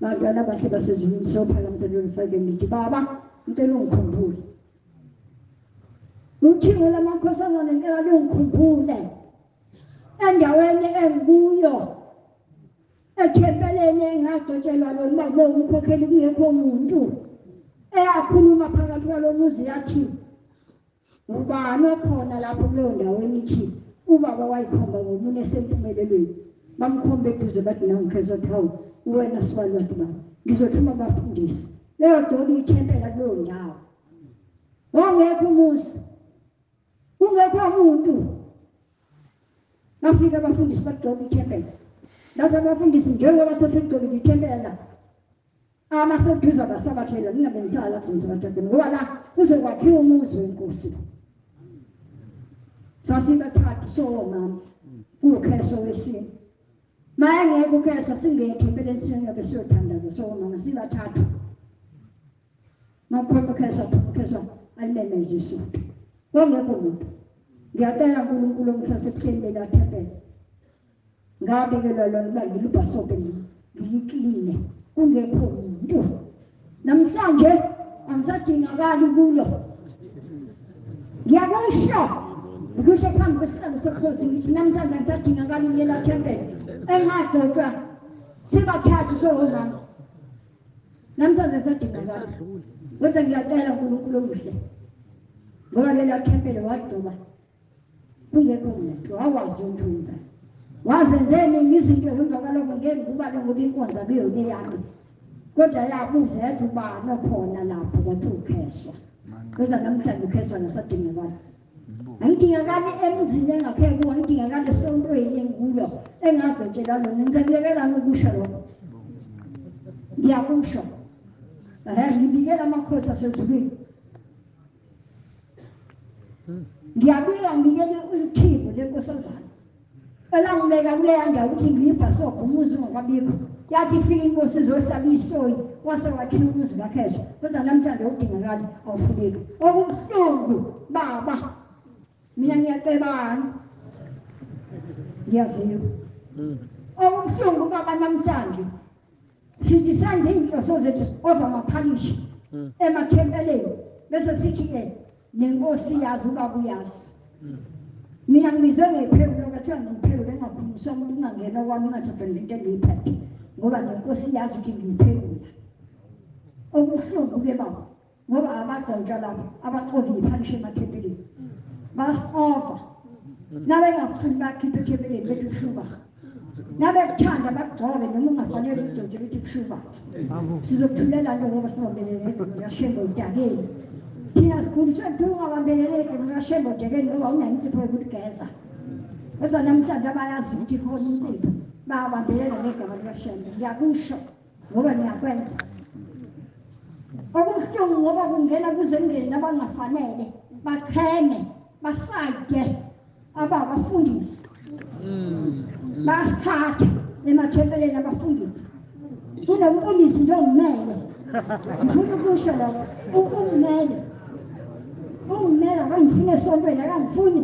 Bantwana abahle basezulwini sophakamisa ngifake ngithi baba ngicela ungikhumbule. uThingo lamakhosazana ngicela ungikhumbule endaweni engikuyo ethempeleni engagcotshelwa lo umkhokheli kungekho umuntu eyakhuluma phakathi kwalo muzi yathi ubani okhona lapho kuleyo ndaweni. Ithi ubaba wayikhomba ngomunye esempumelelweni bamkhomba eduze bathi nangiKheso hawu wena sibali wathi baba ngizothuma abafundisi leyo dobi ithempela kuleyo ndawo ongekho umuzi ungekho umuntu. Bafika abafundisi bagcoba ithempela lathi abafundisi njengoba sesegcobile ithempela amaseduza basabathela ningabenzisala lathi ngizobathathela ngoba la kuzokwakhiwa umuzi wenkosi. Sasibathathu somama ukheso wesini. Mayengeke ukheso singethempeleni siyobe siyothandaza somama sibathathu. Maphuma ukheso alimemeze isonto. Ngongekho umuntu. Ngiyacela uNkulunkulu omhlose ebuhleni la thempeli. Ngabekelwa lona uba ngilibhasope ngilikline kungekho umuntu. Namhlanje angisadingakali kulo. Ngiyakusho ukusho phambi kwesihlalo sobukhosi ngithi namhlanje angisadingakali kulela thempeli engadotshwa sibathathu somama. Namhlanje angisadingakali. Kodwa ngiyacela uNkulunkulu omuhle ngoba lela thempeli wagcoba kungekho umuntu awazi uNthunza. Wazenzeni izinto emvakaloko ngeke kubale ngoba inkonza kuyona yami. Kodwa yabuza yathi ubani okhona lapho kwathi ukheswa. Kodwa namhlanje ukheswa nasadingakala. Angidingakali emzini engapheke angidingakali esontweni engikulo engavetshelwa lona ngizabiyekela ukusho lokho. Ngiyakusho. Ngibikela amakhosi asezulwini. Ngiyabika ngibikele uThingo lenkosazana. Elangibeka kuleya ndawo ukuthi ngiyibhasope umuzi ungakabikho. Yathi ifika inkosi izohlaba isoyi wase wakhila umuzi kaKheswa. Kodwa namhlanje udingakala awufuneki. Okubuhlungu baba. Mina ngiyacebana. Ngiyaziyo. Okubuhlungu baba namhlanje. Sithi senze inhloso zethu over amaphalishi emathempeleni bese sithi nenkosi yazi ubaba uyazi. Mina ngibizwe ngephekulo kathiwa ngiphekulo engaphunyiswa umuntu ungangena kwami ungathobela into engiyiphethe ngoba nenkosi yazi ukuthi ngiyiphekula. Okubuhlungu ke baba ngoba abadontsha labo abaqovi iphalishe emathempeleni basi-over nabengafuni bakhiphe ethempeleni bethi ushuba nabekuthanda bakugcobe noma ungafanele ukudontshe bethi kushuba sizokuthulela nto ngoba sibambeleleke ngashembe udakeni. Thina sikhuliswe kuthi ungabambeleleki ngashembe udakeni ngoba unayo insipho yokuthi geza. Kodwa namhlanje abayazi ukuthi khona insipho babambelela ngegama likashembe. Ngiyakusho ngoba ngiyakwenza. Okubuhlungu ngoba kungena kuzengeni abangafanele bacheme basayide abafundisi. Basithatha emathempeleni abafundisi. Kunomfundisi nje ongimele. Ngifuna ukusho lokho ungimele. Ungimele akangifuni esontweni akangifuni.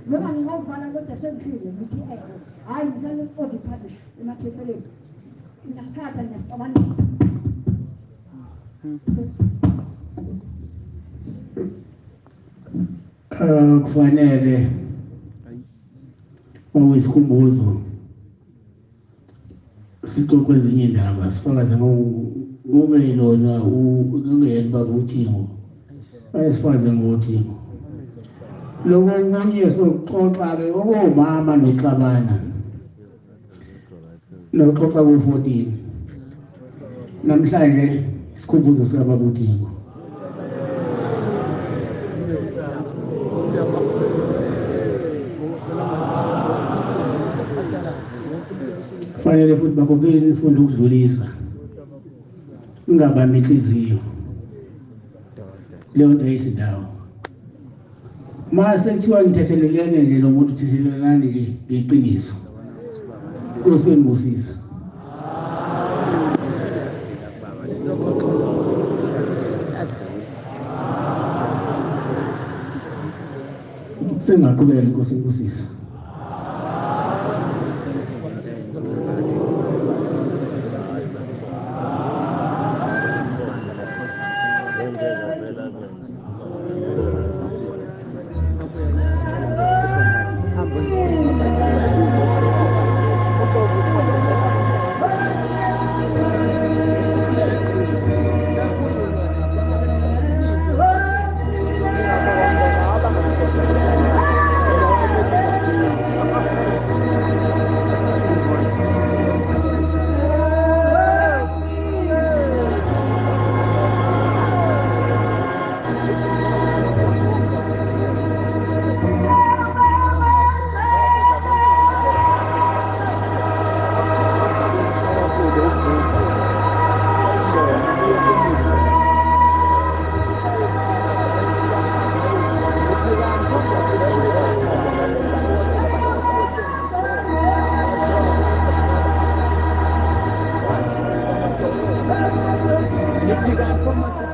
Noma ngingavana kodwa sengiphile ngithi hayi ngizame ukuphatha emathempeleni. Ngiyasikhatha ngiyasicabanisa. Kufanele Isikhumbuzo sixoxe ezinye indaba sifakaze ngobe yilona ungeyena baba uThingo ayesifaze ngoThingo lokho kunye sokuxoxa ke okomama noxabana noxoxa ku14 namhlanje isikhumbuzo sikababa uThingo fanele futhi bakhokhele imfundo ukudlulisa ungabambi inhliziyo leyo nto ayisindawo mase kuthiwa ngithethelelene nje nomuntu uthethelelana nje ngeqiniso Nkosi engibusisa sengaqhubeka Nkosi engibusisa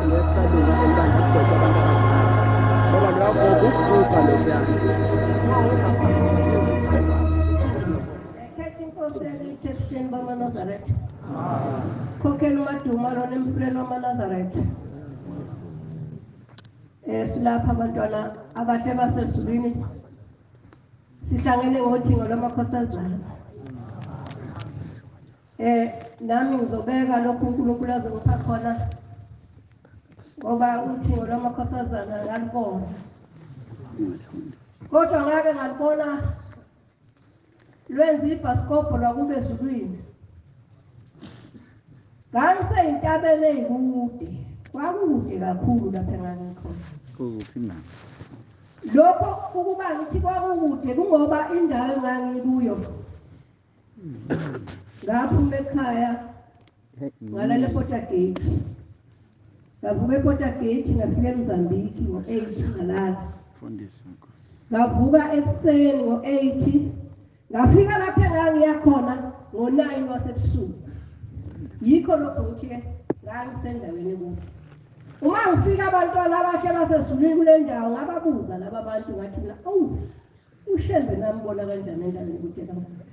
ngetsalunga elibanda igqwetha abantu abadala ngoba luyavuma ukukhupha lokuyana ekhetha inkosi elithi esisheni bamaNazaretha khokhela umaduma lona emfuleni wamaNazaretha silapha abantwana abahle basezulwini sihlangene ngothingo lwamakhosazana nami ngizobeka lokhu uNkulunkulu azongipha khona ngoba uthingo lwamakhosazana ngalibona kodwa ngake ngalibona lwenza ibhasikobho lwakube ezulwini ngangiseyintabeni eyikude kwakude kakhulu lapha engangikhona kuphi na lokho ukuba ngithi kwakude kungoba indawo engangikuyo ngaphuma ekhaya ngalale ePortagate ngavuka ePortagate ngafika eMozambique ngo-8 ngalala fundisa Nkosi ngavuka ekuseni ngo-8 ngafika lapha engangiya khona ngo-9 wasebusuku yikho lokho ngithi-ke ngangisendaweni ekude uma ngifika abantwana abasha basezulwini kule ndawo ngababuza laba bantu ngathi mina ushembe nambona kanjani endaweni ekude kakhulu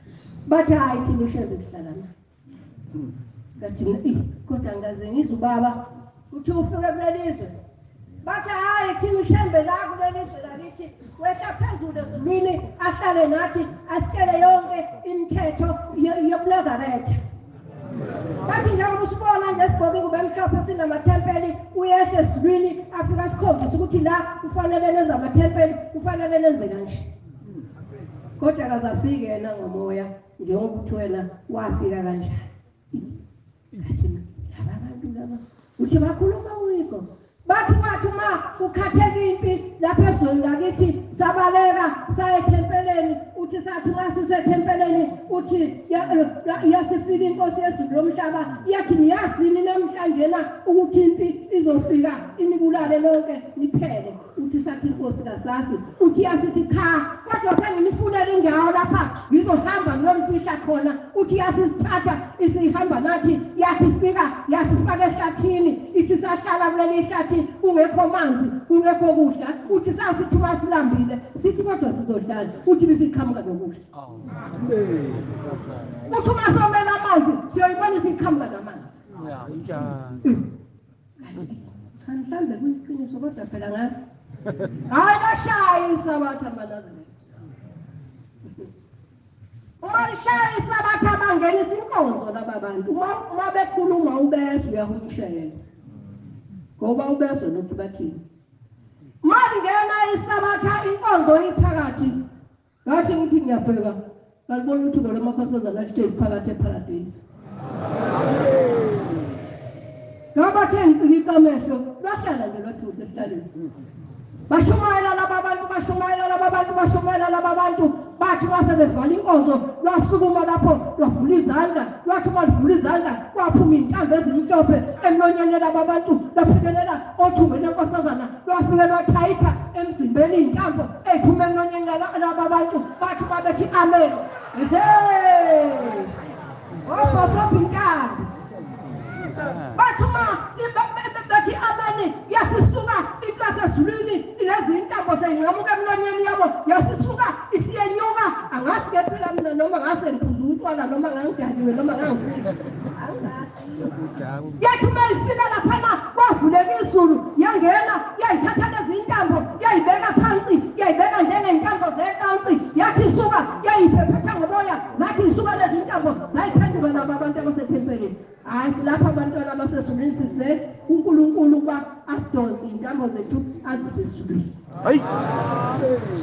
bathi hayi thina ushembe sihlala naye ngathi kodwa ngaze ngizwe ubaba uthi ufike kulelizwe bathi hayi thina ushembe la kulelizwe lakithi wetha phezulu ezulwini ahlale nathi asitshele yonke imithetho yobuNazaretha bathi njengoba usibona nje sigqoke ingubo emhlophe sinamathempeli uyehla ezulwini afika sikhombisa ukuthi la kufanele nenze amathempeli kufanele nenze kanje kodwa akazafike yena ngomoya njengoba uthi wena wafika kanjani abantu laba uthi bakhuluma wiko bathi uma ukhatheka impi lapha ezweni lakithi sabaleka saya ethempeleni uthi sathi uma sisethempeleni uthi yasifika inkosi yezulu lomhlaba yathi niyazini namhlanje ukuthi impi izofika inibulale lonke niphele uthi sathi inkosi kasasi uthi yasithi cha kodwa senginifunela indawo lapha ngizohamba ngiyomfihla khona uthi yasisithatha isihamba nathi yathifika yasifaka ehlathini ithi sahlala kuleli hlathi kungekho manzi kungekho kudla uthi sasithi uma silambile sithi kodwa sizohlala uthi bisiqhamuka nokudla uthi uma somela amanzi siyoyibona isiqhamuka namanzi mhlambe kuyiqiniso kodwa phela ngazi hayi bashayisa bathi amanazareti uma lishayisa bathi abangenisa inkonzo laba bantu uma bekhuluma ubese uyahumshela ngoba ubese lokhu bathini malingena isabatha inkonzo iphakathi ngathi ngithi ngiyabheka ngibona ukuthi ngolamakhosazana lisheli phakathi eparadise ngabathe ngicika amehlo bahlala nje bathuthe esihlaleni bashumayela laba bantu bathi mase bevala inkonzo lwasukuma lapho lwavula izandla lwathi uma livula izandla kwaphuma intambo ezimhlophe emlonyeni laba bantu lwafikelela othungweni lenkosazana lwafike lwathayitha emzimbeni intambo ephuma emlonyeni laba bantu bathi babethi amen obhosopha intambo bathi uma bethi amen yasisuka inklasi ezulwini lezi intambo seyinqamuka emlonyeni yabo yasisuka isiyenyuka angasike phela mina noma ngase ngiphuza utshwala noma ngangidaliwe noma ngangifika angazi yathi uma ifika laphana kwavuleka izulu yangena yayithatha lezi intambo yayibeka phansi yayibeka njengentambo zecansi yathi isuka yayiphephetha ngomoya zathi isuka lezi intambo zayiphenduka laba abantu abasethempelini hayi silapha abantwana abasezulwini size uNkulunkulu uba asidonse intambo zethu azisezulwini hayi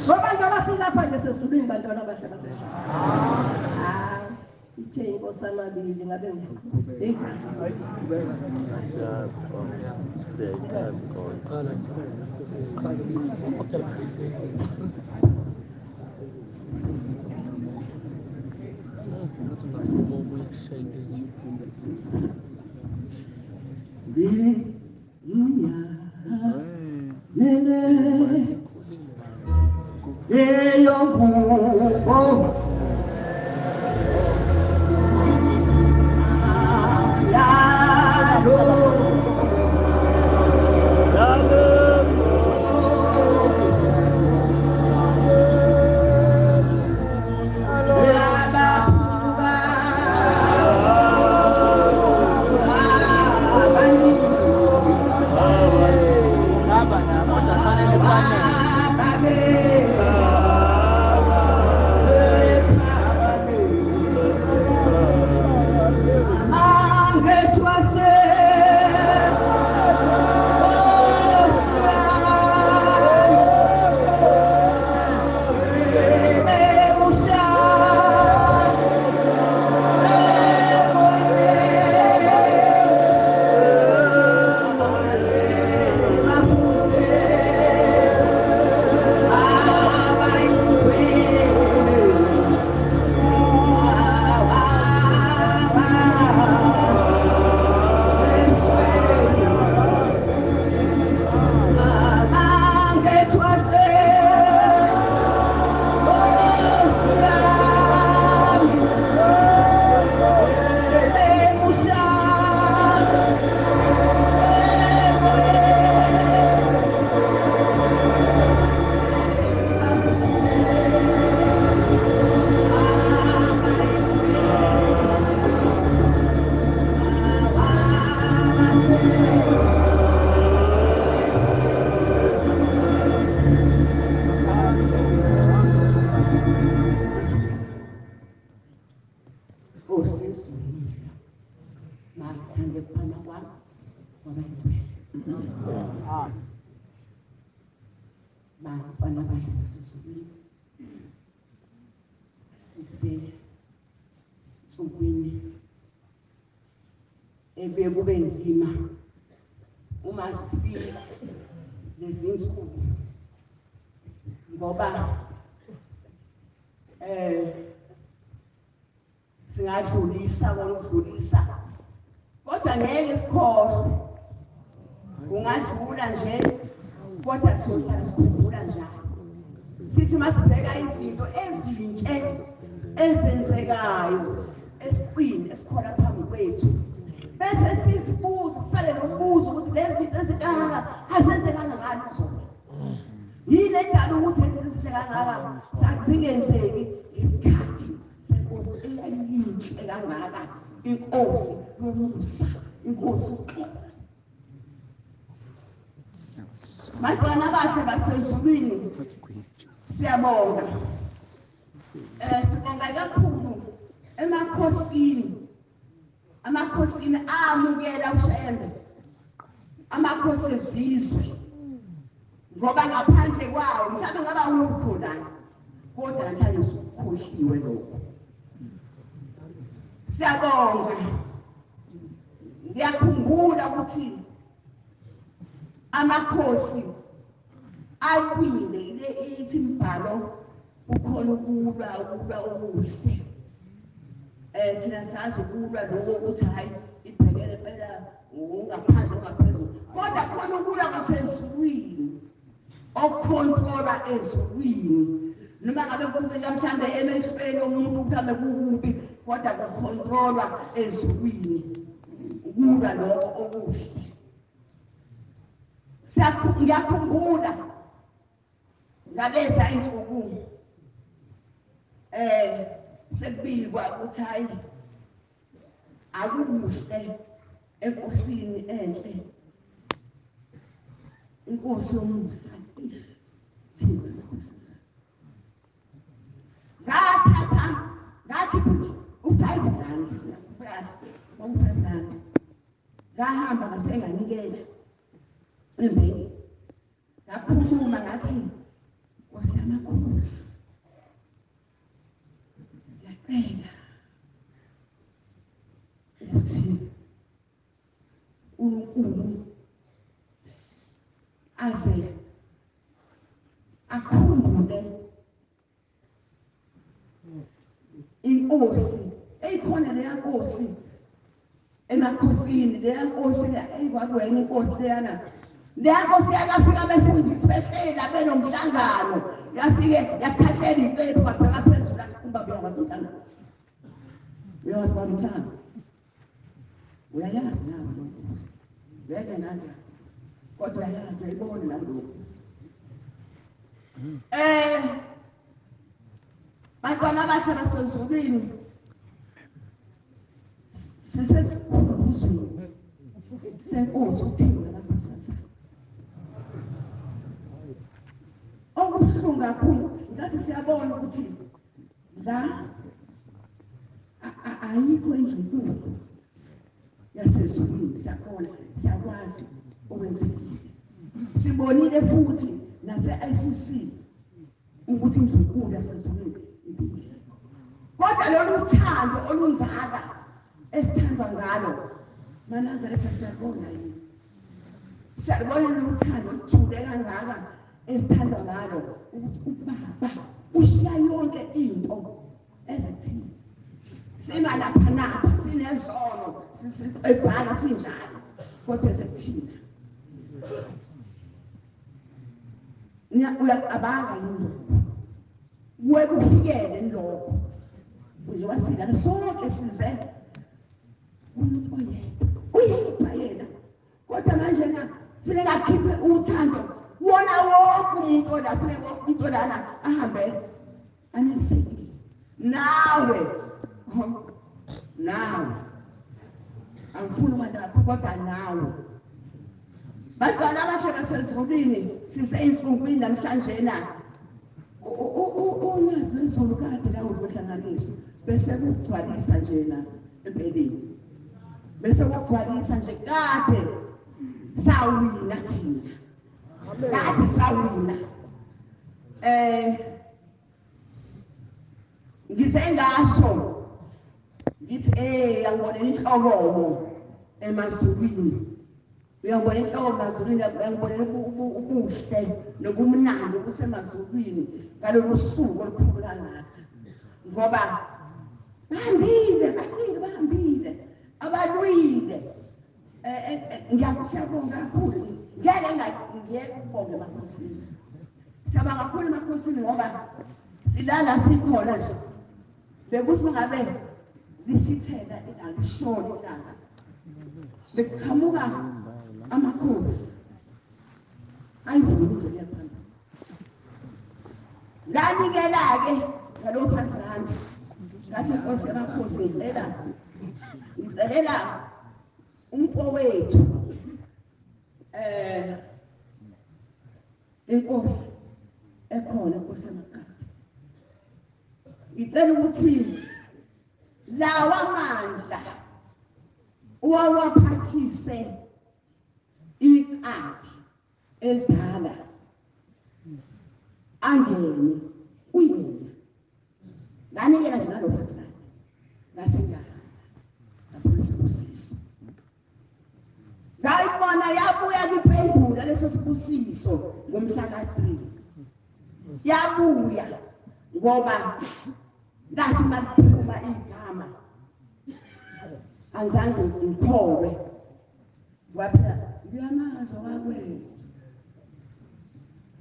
ngoba njengoba silapha nje sezulwini bantwana abahle basezulwini ithe inkosi amabili ngabe hey Thande kuphana kwami wabayintwele. Bana bahle sisukile. Sise sokwini. Ebe kube nzima. Uma sifika lezi insuku. Ngoba singadlulisa kodwa ngeke sikhohlwe ungadlula nje kodwa siyohlala sikhumbula njalo sithi masibheka izinto ezinhle ezenzekayo esiqwini esikhona phambi kwethu bese sizibuza sisale nombuzo ukuthi lezi zinto ezikangaka azenzekanga ngani zona yini edala ukuthi lezi zinto kangaka zingenzeki isikhathi senkosi eyayinhle kangaka inkosi yomusa inkosi uxolo bantwana bahle basezulwini siyabonga sibonga kakhulu amakhosini amukela ushembe amakhosi ezizwe ngoba ngaphandle kwawo mhlawumbe ngaba ukhona kodwa namhlanje ukhohliwe lokho siyabonga ngiyakhumbula ukuthi amakhosi awile isimbhalo ukhona ukulwa okuhle thina sazi ukulwa lokho ukuthi hayi ibhekele phela ungaphansi ongaphezulu kodwa khona ukulwa kwasezulwini okhontrola ezulwini noma ngabe kubeka mhlambe emehlweni omuntu mhlambe kukubi kodwa kukhontrolwa ezulwini ukulwa lokho okuhle ngiyakhumbula ngaleza insuku sekubikwa ukuthi hayi akukuhle enkosini enhle inkosi yomusa thina inkosi ngakhipha u5 rand u5 rand ngahamba ngase nganikela embeki ngakhuluma ngathi nkosi yamakhosi ngiyacela ukuthi uNkulunkulu aze akhumbule inkosi eyikhona leya nkosi emakhosini leya nkosi eyikwakuyena inkosi leyana leya nkosi yakafika befundisi behlela benomhlangano yafike yakhahlela icephu babheka phezulu athi kumba buyawazi umhlangano uyawazi kwami umhlangano uyayazi nawe lo nkosi ngeke nganja kodwa uyayazi uyayibona nami lo nkosi bantwana bahle basezulwini sisesikhumbuzo senkosi uThingo nabakhosazana okubuhlungu kakhulu ngathi siyabona ukuthi la ayikho indlunkulu yasezulwini siyabona siyakwazi okwenzekile sibonile futhi nase-ICC ukuthi indlunkulu yasezulwini kodwa lolu thando olungaka esithandwa ngalo manazaretha siyabona yini siyabona lolu thando olujule kangaka esithandwa ngalo ukuthi ubaba ushiya yonke into ezithile singalapha napha sinezono sisebhala sinjalo kodwa ezithile uyaqabanga yini wekufikele lokho uzowasila sonke size umuntu oyedwa yena kodwa manje na kufanele akhiphe uthando wona wonke umuntu ola kufanele wonke umuntu olana ahambe anisekile nawe angifuni ukwenza kodwa nawe bantwana abahle basezulwini siseyinsukwini namhlanje na unyazi lwezulu kade la uzohlanganisa bese kugcwalisa njena empeleni bese wagcwalisa nje kade sawina thina kade sawina ngisengasho ngithi uyangibona inhlobo emazulwini uyangibona inhlobo emazulwini uyangibona ubuhle nobumnandi obusemazulwini ngalolu suku olukhulu kangaka ngoba bahambile abalwile ngiyabonga kakhulu ngeke ngibonge emakhosini siyabonga kakhulu emakhosini ngoba silala sikhona nje bekuthi ngabe lisithela ilanga ishona ilanga bekuqhamuka amakhosi ayivula indlela yaphambili nganikela-ke ngalo 5 rand ngathi inkosi yamakhosi ngicelela umfowethu inkosi ekhona inkosi emakade ngicela ukuthi lawa mandla uwaphathise iqadi eldala angene uyena nganikela nje ngalo 5 rand ngasengahamba ngaphola isibusiso ngayibona yabuya ngiphendula leso sibusiso ngomhla ka-3 yabuya ngoba ngasi makuphuma igama angizange ngikholwe waphela ngiyamazi owakwethu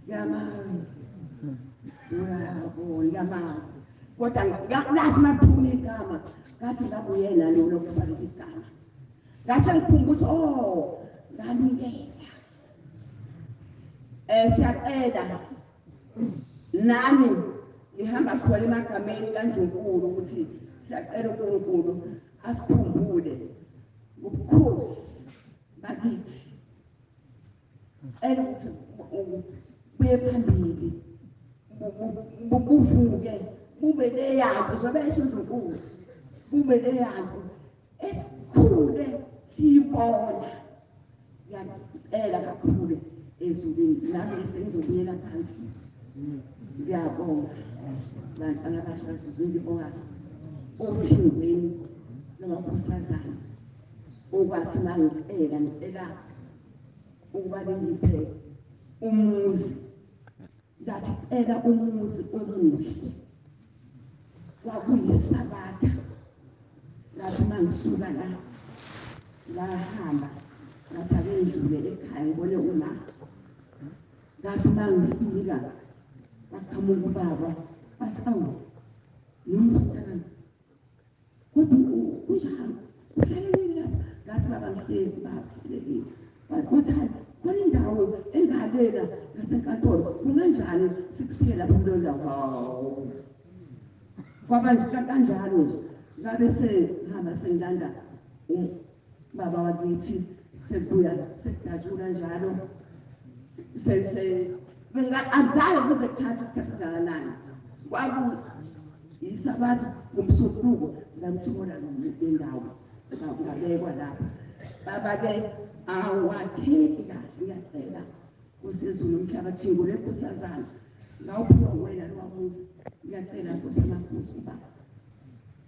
ngiyamazi ngiyamazi kodwa ngasi makuphuma igama ngathi ngabe uyena lo lokubhala igama ngase ngikhumbuza nganikela siyaqeda nani ngihamba khona emagameni kaNdlunkulu ukuthi siyacela uNkulunkulu asikhumbule ubukhosi bakithi ukuthi buye phambili buvuke bube leyanto zobe eSuNdlunkulu bube leyanto esikhule siyibona ngiyacela kakhulu ezulwini nami esengizobuyela phansi ngiyabonga bantwana abasha ngibonga uThingweni namakhosazana okwathi ngicela ukuba ngiphe umuzi ngathi cela umuzi omuhle kwakuyisabatha ngathi mangisuka la ngahamba ngathi ake ngidlule ekhaya ngibone uma ngathi mangifika baqhamuka ubaba bathi awu nomsutana kodwa unjani uhlelekile lapha ngathi baba ngihlezi bahlelekile bathi khona indawo engalela ngasenkantolo kunganjani sikusiye lapho kuleyo ndawo hawu kwaba nje kanjalo nje ngabe sehamba sengilanda baba wakithi sekubuya sekujatshula njalo angizange kuze kuthathe isikhathi singakanani kwaku isabathi ngomsombuluko ngamthola nendawo ngabekwa lapha baba-ke awakheki kahle uyacela kusezulu umhlabathi ngolenkosazana ngawuphiwa wena lowa muzi ngiyacela nkosi yamakhosi uba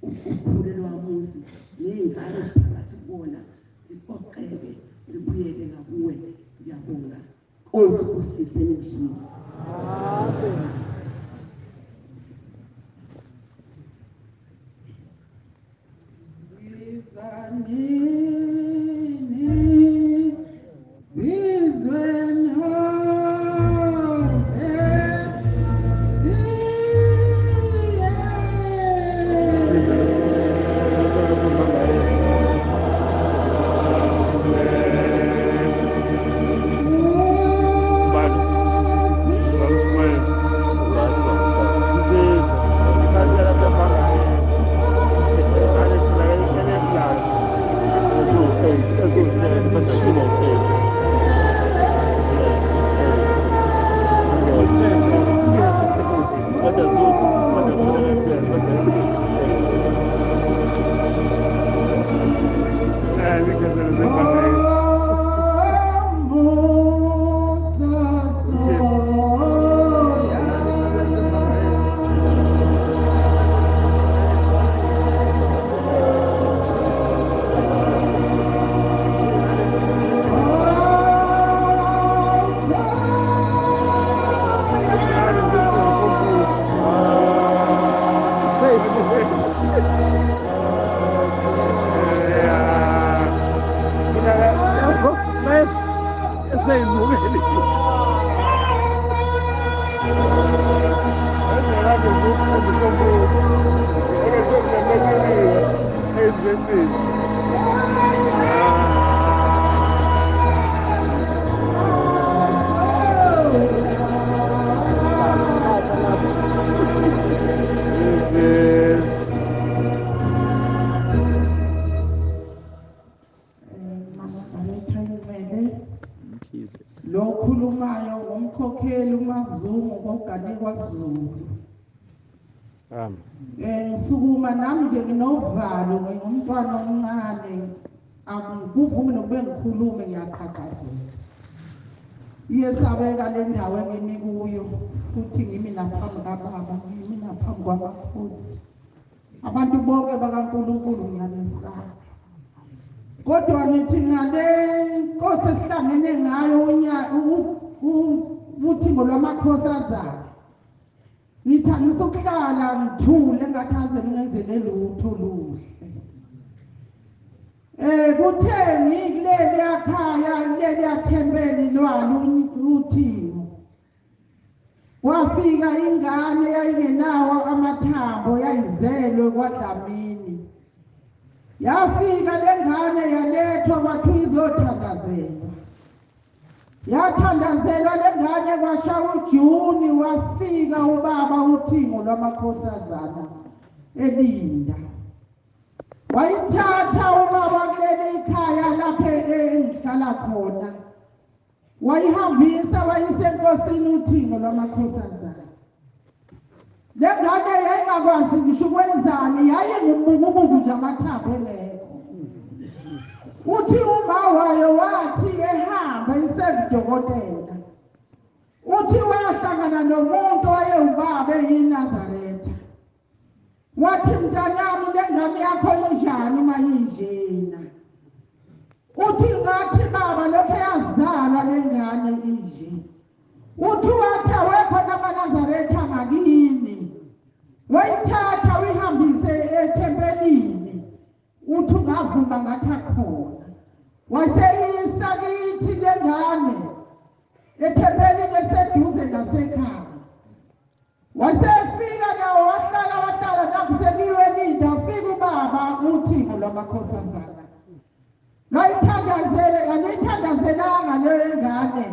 ukhule lowa muzi ney'ngane ziphakathi kubona ziqoqeke zibuyele ngakuwe ngiyabonga Nkosi kusise nezulu Lo khulumayo ngomkhokheli uMazungu ngogane kwaZulu. Ngisukuma nami nje nginovalo ngumntwana omncane akuvumi nokube ngikhulume ngiyaqhaqhazela. Iyesabeka le ndawo engimi kuyo futhi ngimi naphambi kaBaba ngimi naphambi kwamakhosi. Abantu bonke bakaNkulunkulu ngiyabesaba. Kodwa ngithi ngale Nkosi esihlangene ngayo uThingo lwamakhosi azayo. Ngithangisa ukuhlala ngithule engathaze ngenzele lutho luhle. Kutheni kuleli ekhaya kuleli yathembeni lwalo uThingo. Wafika ingane yayingenawo amathambo yayizelwe kwaDlamini. Yafika lengane yalethwa kwathiwa izothandazelwa. Yathandazelwa lengane kwashawa uJuni wafika ubaba uThingo lwamakhosazana elinda. Wayithatha ubaba kuleli ikhaya lapha engihlala khona. Wayihambisa wayisenkosini uThingo lwamakhosazana. Lengane yayingakwazi ngisho ukwenzani yayingumububu nje amathambo engekho. Uthi uma wayo wathi ehamba isekudokotela. Uthi wahlangana nomuntu wayewubaba eyiNazaretha. Wathi mntanami lengane yakho injani uma injena? Uthi ngathi baba lokho yazalwa lengane inje. Uthi wathi awekho namaNazaretha ngakini. Wayithatha uyihambise ethempelini. Uthi ungavuma ngathi akhona. Waseyisa kithi lengane ethempelini eseduze nasekhaya. Wasefika nawo wahlala nakuseliwe linda ufika ubaba uThingo lwamakhosazana. Ayithandazelanga leyo ngane.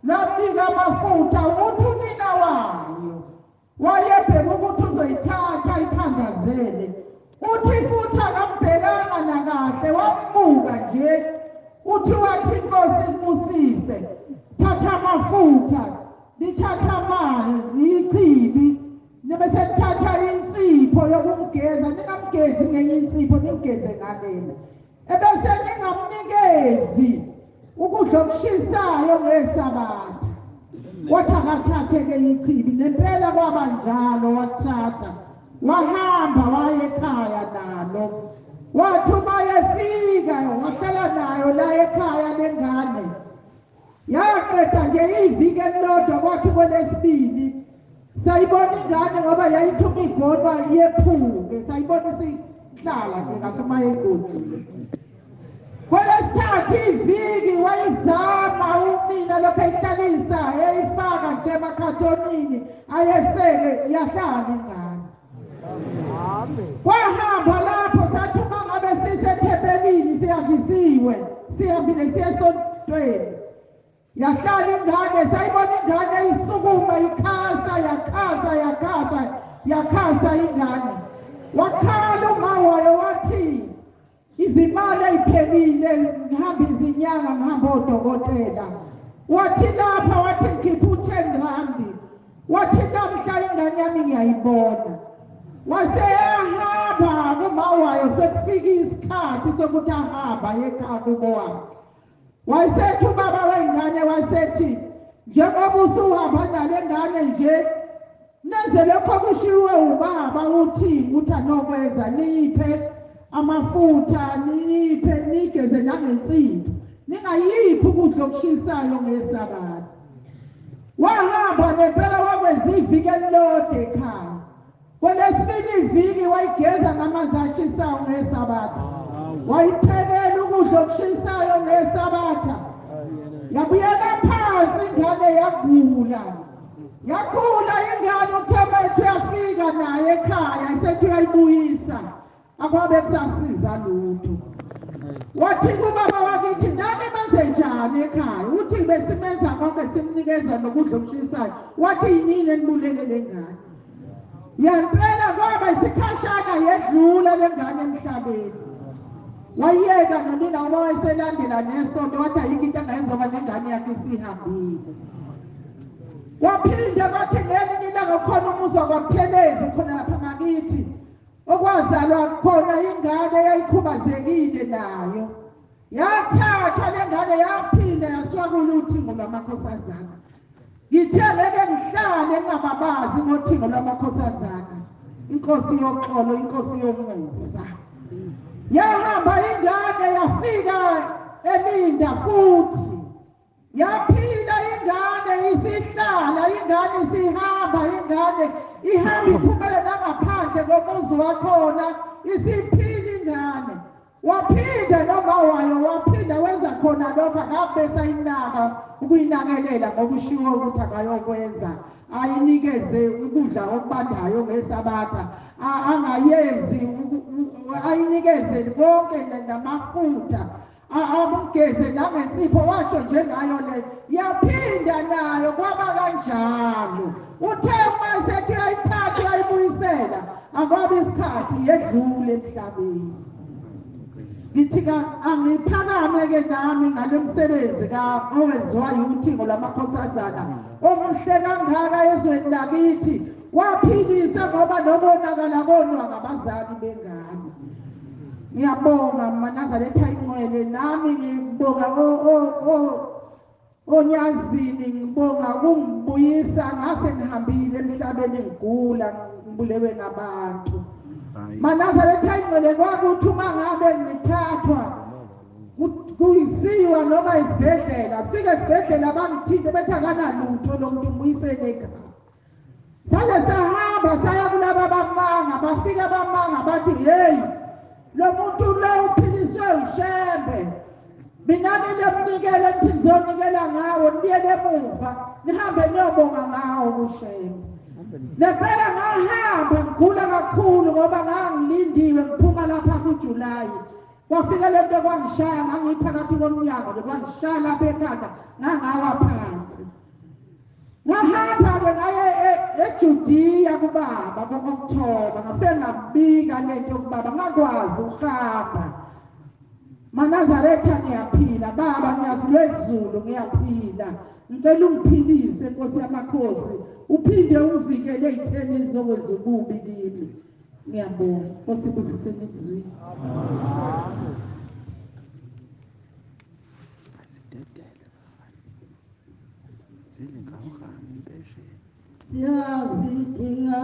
Nafika amafutha uthi unina wayo. Wayebheka ukuthi uzoyithatha ayithandazele. Uthi futhi akambhekanga nakahle wambuka nje. Uthi wathi Nkosi ibusise. Thatha amafutha, lithatha amanzi, ichibi. Nebese lithatha insipho yokumgeza, ningamgezi ngenye insipho nimgeze ngalena. Ebese ningamnikezi ukudla okushisayo ngeSabatha. Wathi akathathe-ke ichibi nempela kwaba njalo wathatha. Wahamba waya ekhaya nalo. Wathi uma yefika wahlala nayo la ekhaya lengane. Yaqeda nje iviki elilodwa kwathi kwelesibili sayibona ingane ngoba yayithuma igodwa yephuke sayibona isihlala nje kahle uma yegozile. Kwelesithathu iviki wayizama unina lokho eyihlalisa eyifaka nje emakhathonini ayeseke yahlala ingane. Kwahamba lapho sathi uma ngabe sisethempelini siyavisiwe sihambile siye esontweni. Yahlala ingane sayibona ingane isukuma yakhasa ingane. Wakhala uma wayo wathi izimali ayiphelile ngihamba izinyanga ngihamba odokotela. Wathi lapha wathi ngikhipha u10 rand. Wathi namhla ingane yami ngiyayibona. wasehamba kumawayo sekufika isikhathi sokuthi ahamba ekhaya kubo wakhe. Wayesethi ubaba wengane wasethi njengoba usuhamba nale ngane nje nenze lokho kushiwe ubaba uThingo uthi anokwenza niphe amafutha niphe nigeze nangensipho ningayiphi ukudla okushisayo ngeSabatha. Wahamba nempela wakwenza iviki elilodwa ekhaya. Kwelesibili iviki wayigeza ngamanzi ashisayo ngeSabatha. Wayiphekela ukudla okushisayo ngeSabatha. Yabuyela phansi ingane yagula. Yakhula ingane uThemeth uyafika naye ekhaya isethi uyayibuyisa. Akwabe kusasiza lutho. Wathi kubaba wakithi nani benze njani ekhaya? Uthi besimenza konke simnikeza nokudla okushisayo. Wathi yini enibulele lengane? Yampela kwaba isikhashana yedlula lengane emhlabeni. Wayeka nonina uma wayeselandela nesonto wathi ayikho into angayenzoba nengane yakhe isihambile. Waphinde bathi ngelinye ilanga khona umuzi wakwaButhelezi khona lapha ngakithi okwazalwa khona ingane eyayikhubazekile nayo. Yathathwa lengane yaphinda yasiwa kuLuthingo lwamakhosazana. Ngithe ngeke ngihlale ngingababazi ngoThingo lwamakhosazana. Inkosi yoxolo, inkosi yomusa. Yahamba ingane yafika elinda futhi. Yaphila ingane isihlala, ingane isihamba, ingane ihamba iphumele nangaphandle komuzi wakhona, isiphila ingane. Waphinda noma wayo waphinda wenza khona lokho akabe sayinaka ukuyinakelela ngokushiwo ukuthi akayokwenza. Ayinikeze ukudla okubandayo ngeSabatha. Angayenzi ayinikeze konke namafutha. Amugeze nangensipho washo njengayo le. Yaphinda nayo kwaba kanjalo. Uthe uma esethi uyayithatha uyayibuyisela akwabe isikhathi yedlule emhlabeni. Ngithi angiphakame ke nami ngale msebenzi owenziwayo uThingo lwamakhosazana omuhle kangaka ezweni lakithi. Waphilisa ngoba nobonakala konwa ngabazali bengane. Ngiyabonga Manazaretha ingcwele nami ngibonga onyazini ngibonga kungibuyisa ngase ngihambile emhlabeni ngigula ngibulewe ngabantu. Manazaretha ingcwele kwakuthi uma ngabe ngithathwa kuyisiwa noma isibhedlela fika esibhedlela bangithinte bethi akanalutho lo muntu umuyisele ekhaya. Sale sahamba saya kulaba bamanga bafika bamanga bathi hey lo muntu lo uphiliswe ushembe. Mina nilemnikele nithi nizonikela ngawo nibuyele emuva nihambe niyobonga ngawo ushembe. Nempela ngahamba ngigula kakhulu ngoba ngangilindiwe ngiphuma lapha kuJulayi. Kwafika lento kwangishaya ngangiphakathi komnyango kwangishaya lapha ekhanda ngangawa phansi. Ngahamba ngaye eJudiya kubaba ngokuthoba ngafike ngabika lento kubaba ngakwazi ukuhamba. Manazaretha ngiyaphila baba ngiyazilwe izulu ngiyaphila. Ngicela ungiphilise Nkosi yamakhosi uphinde uvikele ezitheni izokwenza ububi kimi. Ngiyabonga Nkosi kusiseni izwi. Siyazidinga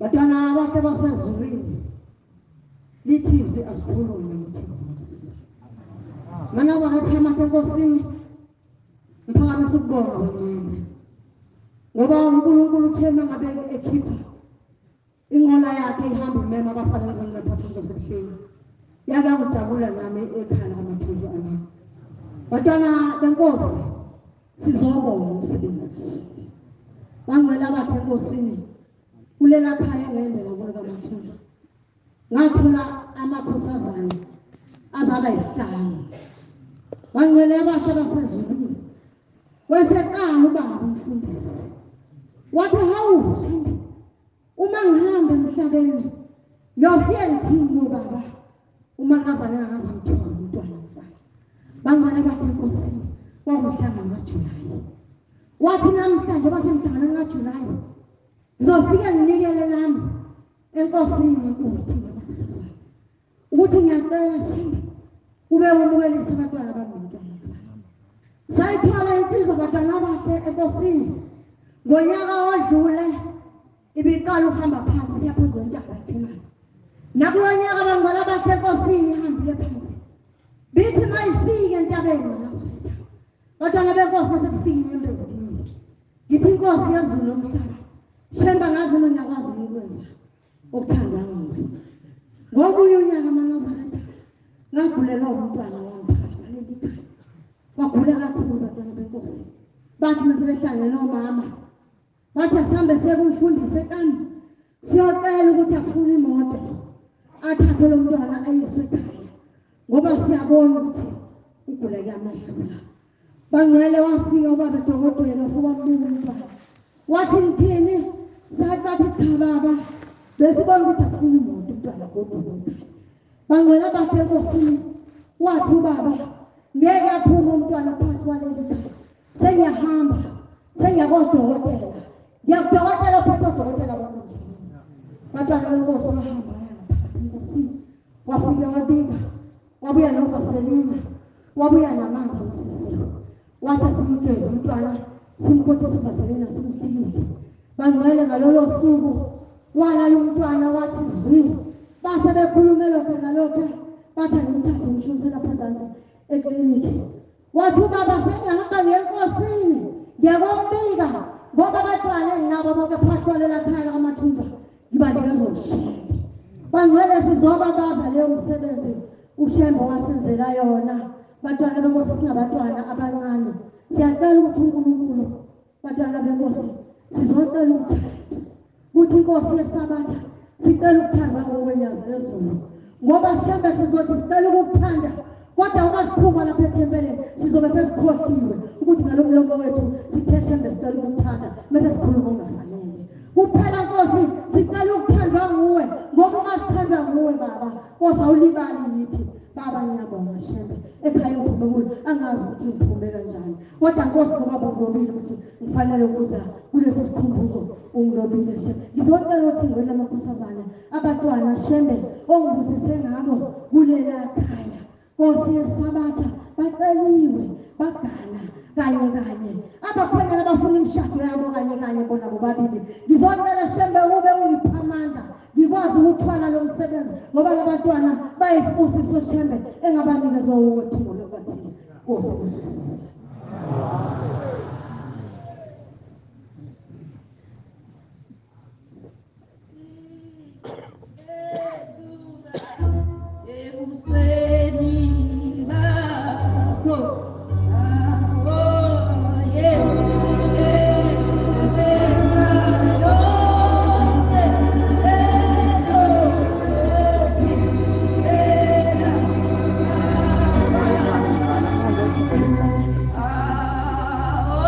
Batwana abahle basezulwini lithizwe asikhulume uThingo. Mana wakathama enkosini mphakamisa ukubonga wena. Ngoba uNkulunkulu uthema ngabe ekhipha inqola yakhe ihamba imema abafana nezingaphathwa zasebuhleni. Yake ngidabula nami ekhaya kaMathunzi ami. Batwana benkosi sizobonga umsebenzi. Bangwela abahle enkosini kulela khaya ngendlela kulo kaMathunzi. Ngathola amakhosazana azaba isihlanu. Bangwele abahle basezulwini. Weseqala ubaba umfundisi. Wathi hawu shembe uma ngihamba emhlabeni ngiyofika ngithini baba uma ngazalwa ngazamthola umntwana mfana. Bangwele abahle enkosini kwamhlanga kaJulayi. Wathi namhlanje basemhlangana kaJulayi ngizofika nginikele nami enkosini uThingo lakusasa. Ukuthi ngiyacela shembe ube umukelisa abantwana bamntwana. Sayithola insizwa batwana bahle enkosini ngonyaka odlule ibiqala uhamba phansi siyaphezulu kwentaba ekhimani. Nakulonyaka bangwala bahle enkosini ihambile phansi. Bithi mayifike entabeni ngalafuthi. Batwana benkosi basekufika inyembe ezilini. Ngithi inkosi yezulu lomhlaba. Shemba ngazi mina ngiyakwazi ukwenza okuthanda nguwe. Ngomunye unyaka manazaretha ngagulela umntwana wami phakathi kwaleli khaya. Wagula kakhulu batwana benkosi. Bathi mesebehlangene omama. Bathi asihambe siye kumfundisi ekani. Siyocela ukuthi afune imoto. Athathe lo mntwana ayiswe ekhaya. Ngoba siyabona ukuthi ugula kuyamahlula. Bangwele wafika ubaba edokotela wafuka wambuka umntwana. Wathi ngithini? Sathi cha baba. Besibona ukuthi afune imoto umntwana kodwa. Bangwele bahle enkosini. Wathi ubaba ngeke aphuma umntwana phakathi kwaleli khaya. Sengiyahamba. Sengiyakodokotela. Ngiyakudokotela phakathi kodokotela bakho. Batwana benkosi bahamba phakathi enkosini. Wafika wabika. Wabuya novaselina. Wabuya namanzi osisiwe. Wathi simgeze umntwana. Simkhothisa uvaselina simfikile. Bangwele ngalolo suku walala umntwana wathi zwi. Base bekhulume lokho ngalokho. Bathi ngimthathe ngishusela phezansi ekliniki. Wathi ubaba sengihamba ngenkosini ngiyakombika ngoba abantwana enginabo bonke phakathi kwalela khaya kaMathunzi ngibanikeza ushembe. Bangwele sizoba baza leyo msebenzi ushembe wasenzela yona. Bantwana benkosi singabantwana abancane. Siyacela ukuthi uNkulunkulu bantwana benkosi sizocela uthando. Ukuthi inkosi yesabatha sicela ukuthanda ngokwenyaza lezulu. Ngoba shembe sizothi sicela ukukuthanda. Kodwa uma siphuma lapha ethempelini sizobe sesikhohliwe ukuthi ngalo mlomo wethu sithe shembe sicela ukukuthanda bese sikhuluma ongafanele. Kuphela Nkosi sicela ukuthandwa nguwe ngoba uma sithandwa nguwe baba Nkosi awulibali yithi baba ngiyabonga shembe ekhaya uNkulunkulu angazi ukuthi ngiphume kanjani. Kodwa Nkosi ngoba ngilobile ukuthi ngifanele ukuza kulesi sikhumbuzo ungilobile shembe. Ngizocela ukuthi ngwele amakhosazana abantwana shembe ongibusise ngabo kulela khaya. Nkosi yesabatha baceliwe bagana kanye abakhona abafuna imishado yabo kanye bona bobabili. Ngizocela shembe ube ungipha amandla ngikwazi ukuthwala lo msebenzi ngoba labantwana bayisibusiso shembe engabanikeza uThingo lokwathi Nkosi kusisize. Ah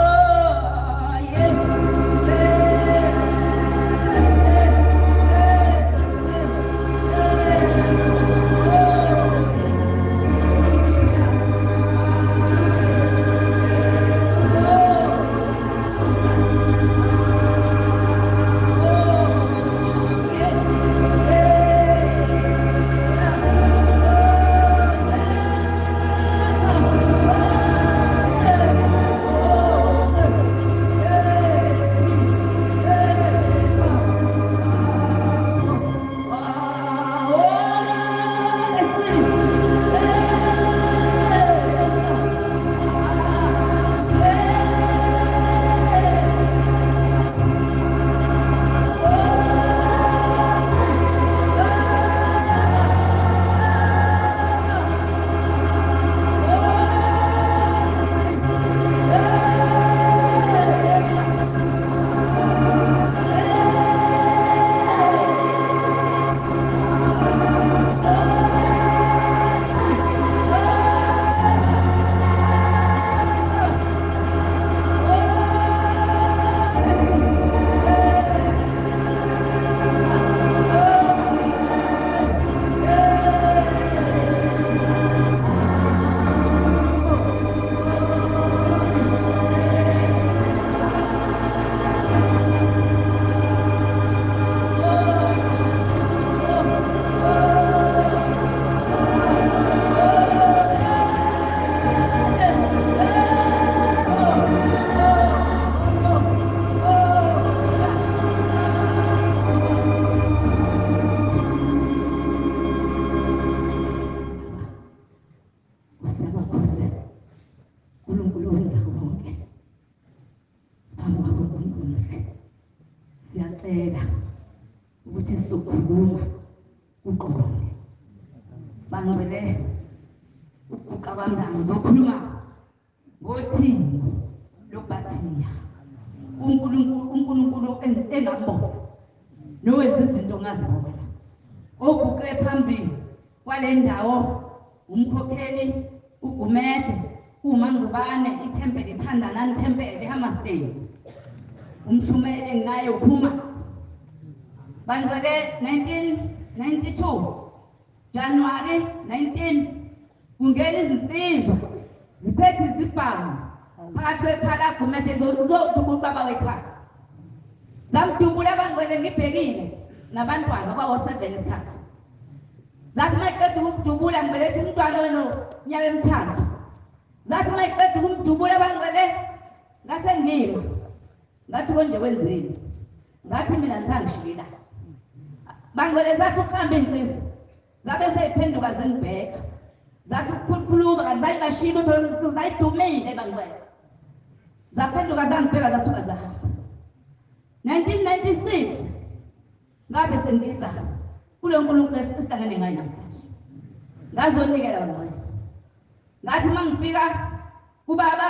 esizokhuluma uqonde bangcwele ukuqabanga ngizokhuluma ngoThingo lokubathiya uNkulunkulu engambona nowenza izinto ngazibona oguqe phambili kwale ndawo umkhokheli ugumede umangubane ithempeli ithandana ithempeli Hammerstein umshumele ngaye uphuma bangcwele 1992 January 19 kungena izinsizwa ziphethe izibhamu phakathi kwekhala gumede zodubula baba wekhaya zamdubula bangcwele ngibhekile nabantwana abawo7 isikhathi zathi mayiqeda ukudubula ngibelethe umntwana wena nyaka emithathu zathi mayiqeda ukumdubula bangcwele ngase ngima ngathi konje wenzeni ngathi mina ngisangishila bangcwele zathi ukuhamba insizwa zabe seyiphenduka zengibheka zathi ukukhuluma kanti zayishilo utho zayidumile bangcwele zaphenduka zangibheka zasuka zahamba 1996 ngabe sengiza kulo nkulunkulu esihlangene ngayo namhlanje ngazonikela bangcwele ngathi mangifika kubaba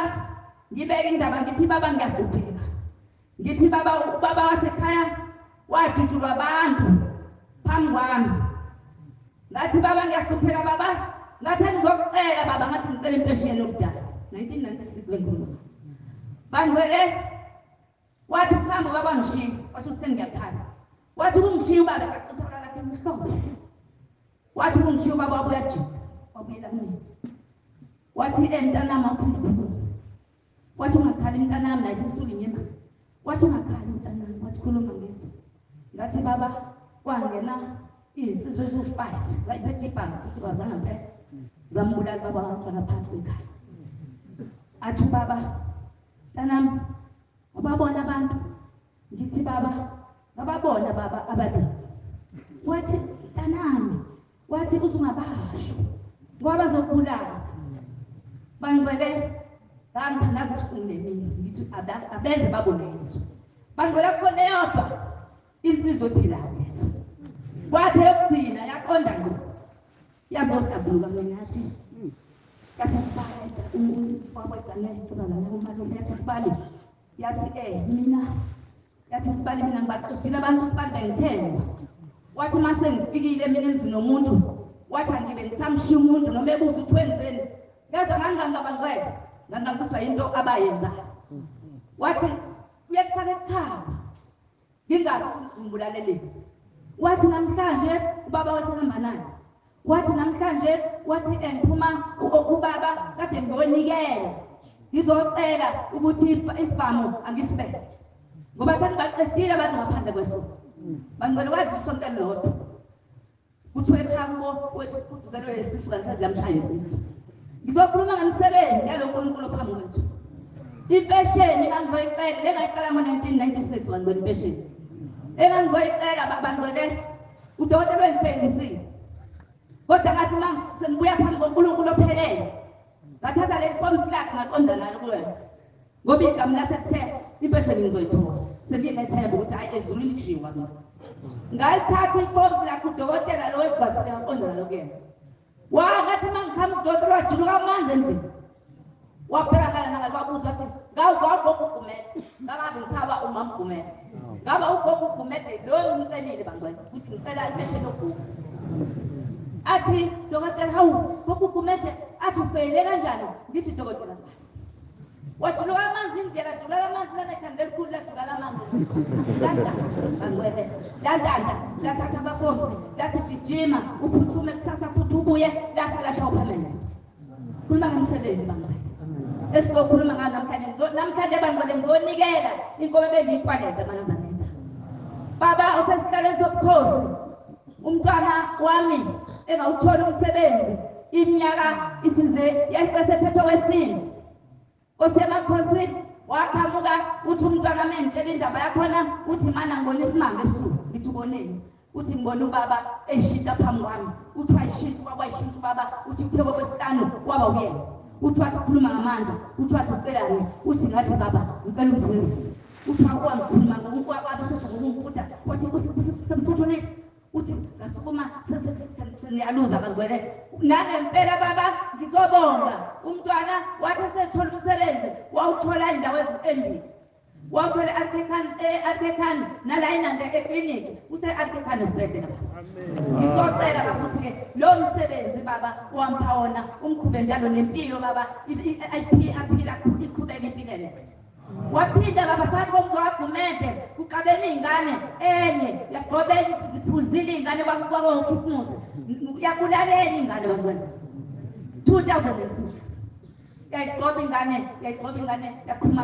ngibeke indaba ngithi baba ngiyahlupheka ngithi baba wasekhaya wadutshulwa abantu phambi kwami ngathi baba ngiyahlupheka baba ngathi ngizocela baba ngathi ngicela impesheni yokudala 1996 lenkhulumo bangcwele wathi kuhamba baba ngishiya washo ukuthi ngiyakhala wathi kungishiya baba ngaqithola lakhe emhlophe wathi kungishiya baba uyajika wabuyela kumina wathi mntanami akhulukhulu wathi ungakhali mntanami la isisulu inyembezi wathi ungakhali mntanami wathi khuluma ngizwe ngathi baba kwangena insizwe ezu5 zayiphethe ibhanki futhi kwazanga mpela zambulala baba wamfaka phansi kwekhaya athi baba mntanami ababona abantu ngithi baba ngababona baba ababili wathi mntanami wathi uzungabasho ngoba bazokubulala bangcwele ngangithandaza ubusuku nemini ngithi abenze babone izwe bangcwele khona yodwa insizwe ephilayo leso kwathi ekugcina yaqonda ngqo yazohlambuluka mina yathi sibale umfowethu ntombazana umalume yathi sibale yathi mina yathi sibale mina ngibaxoshile abantu sibale bengithenga wathi mase ngifikile mina emzini nomuntu wathi angibe ngisamshiya umuntu noma ebuza ukuthi wenzeni yazwa ngangangabangcwele ngangabuzwa into abayenzayo wathi uyakusala ekhaya ngingazi ukuthi ngimbulaleleni wathi namhlanje ubaba wasehamba naye wathi namhlanje wathi ngiphuma ubaba kade ngiyonikela ngizocela ukuthi isibhamu angisibeke ngoba senibaqedile abantu ngaphandle kwesonto bangcwele wathi isonto elilodwa kuthiwe ekhaya kubo wethu uduzelwe lesisu kanti seziyamshaya insizwa ngizokhuluma ngemisebenzi yalo nkulunkulu phambi kwethu impesheni engangizoyicela lengayiqala ngo-1996 bangcwele impesheni engangizoyicela bangcwele udokotela wengifelisile kodwa ngathi uma sengibuya phambi konkulunkulu ophelele ngathatha le form flat ngaqonda nalo kuwena ngoba igama lasekuthe impesheni ngizoyithola senginethemba ukuthi hayi ezulwini kushiwa ngalithatha iform flat udokotela lo wegwasile ngaqonda nalo kuyena wangathi uma ngikhamba udokotela wajuluka amanzi endlini wabheka ngala nangababuza wathi ngawugogo ugumede ngabe ngisaba umama ugumede ngaba ugogo ugumede lo ngimcelile bangcwele ukuthi ngicela impesheni yogogo athi dokotela hawu gogo ugumede athi ufeyile kanjani ngithi dokotela basi wajuluka amanzi indlela juluka amanzi lana ekhanda elikhulu lajuluka amanzi bangcwele lantanda lathatha abafonsi lathi gijima uphuthume kusasa futhi ubuye lafika shawu permanent khuluma ngomsebenzi bangcwele esizokhuluma ngayo namhlanje bangcwele ngizonikela inkomo ebengiyikwalethe manazanetha baba usesihlalweni sobukhosi umntwana wami engawuthola umsebenzi iminyaka isize yayisephethe wesini osemakhosini waqhamuka uthi umntwana mengitshela indaba yakhona uthi mana ngibona isimanga ebusuku ngithi uboneni uthi ngibona ubaba eshintsha phambi kwami uthi wayishintsha ubaba uthi kupheko kwesihlanu waba uyena uthi wathi khuluma ngamandla uthi wathi ucelani uthi ngathi baba ngicela umsebenzi uthi wakwangikhuluma ngokukwaba sesho ngokungifutha wathi usemsothweni uthi ngasukuma sengiyaluza bangwele nangempela baba ngizobonga umntwana wathi esethola umsebenzi wawuthola indawo ezembili wawuthola Arkekan nala inande ekliniki use-Arkekan esibhedlela ngizocela baba ukuthi-ke lo msebenzi baba wampha wona umkhube njalo nempilo baba aphila iqhubeka impilele waphinda baba phakathi komzwagumede kuqabela iy'ngane enye yagqobeka ziphuzile iy'ngane kwakhisimusi yabulaleni ingane bantwana 2006 yayigqoba ingane yaqhuma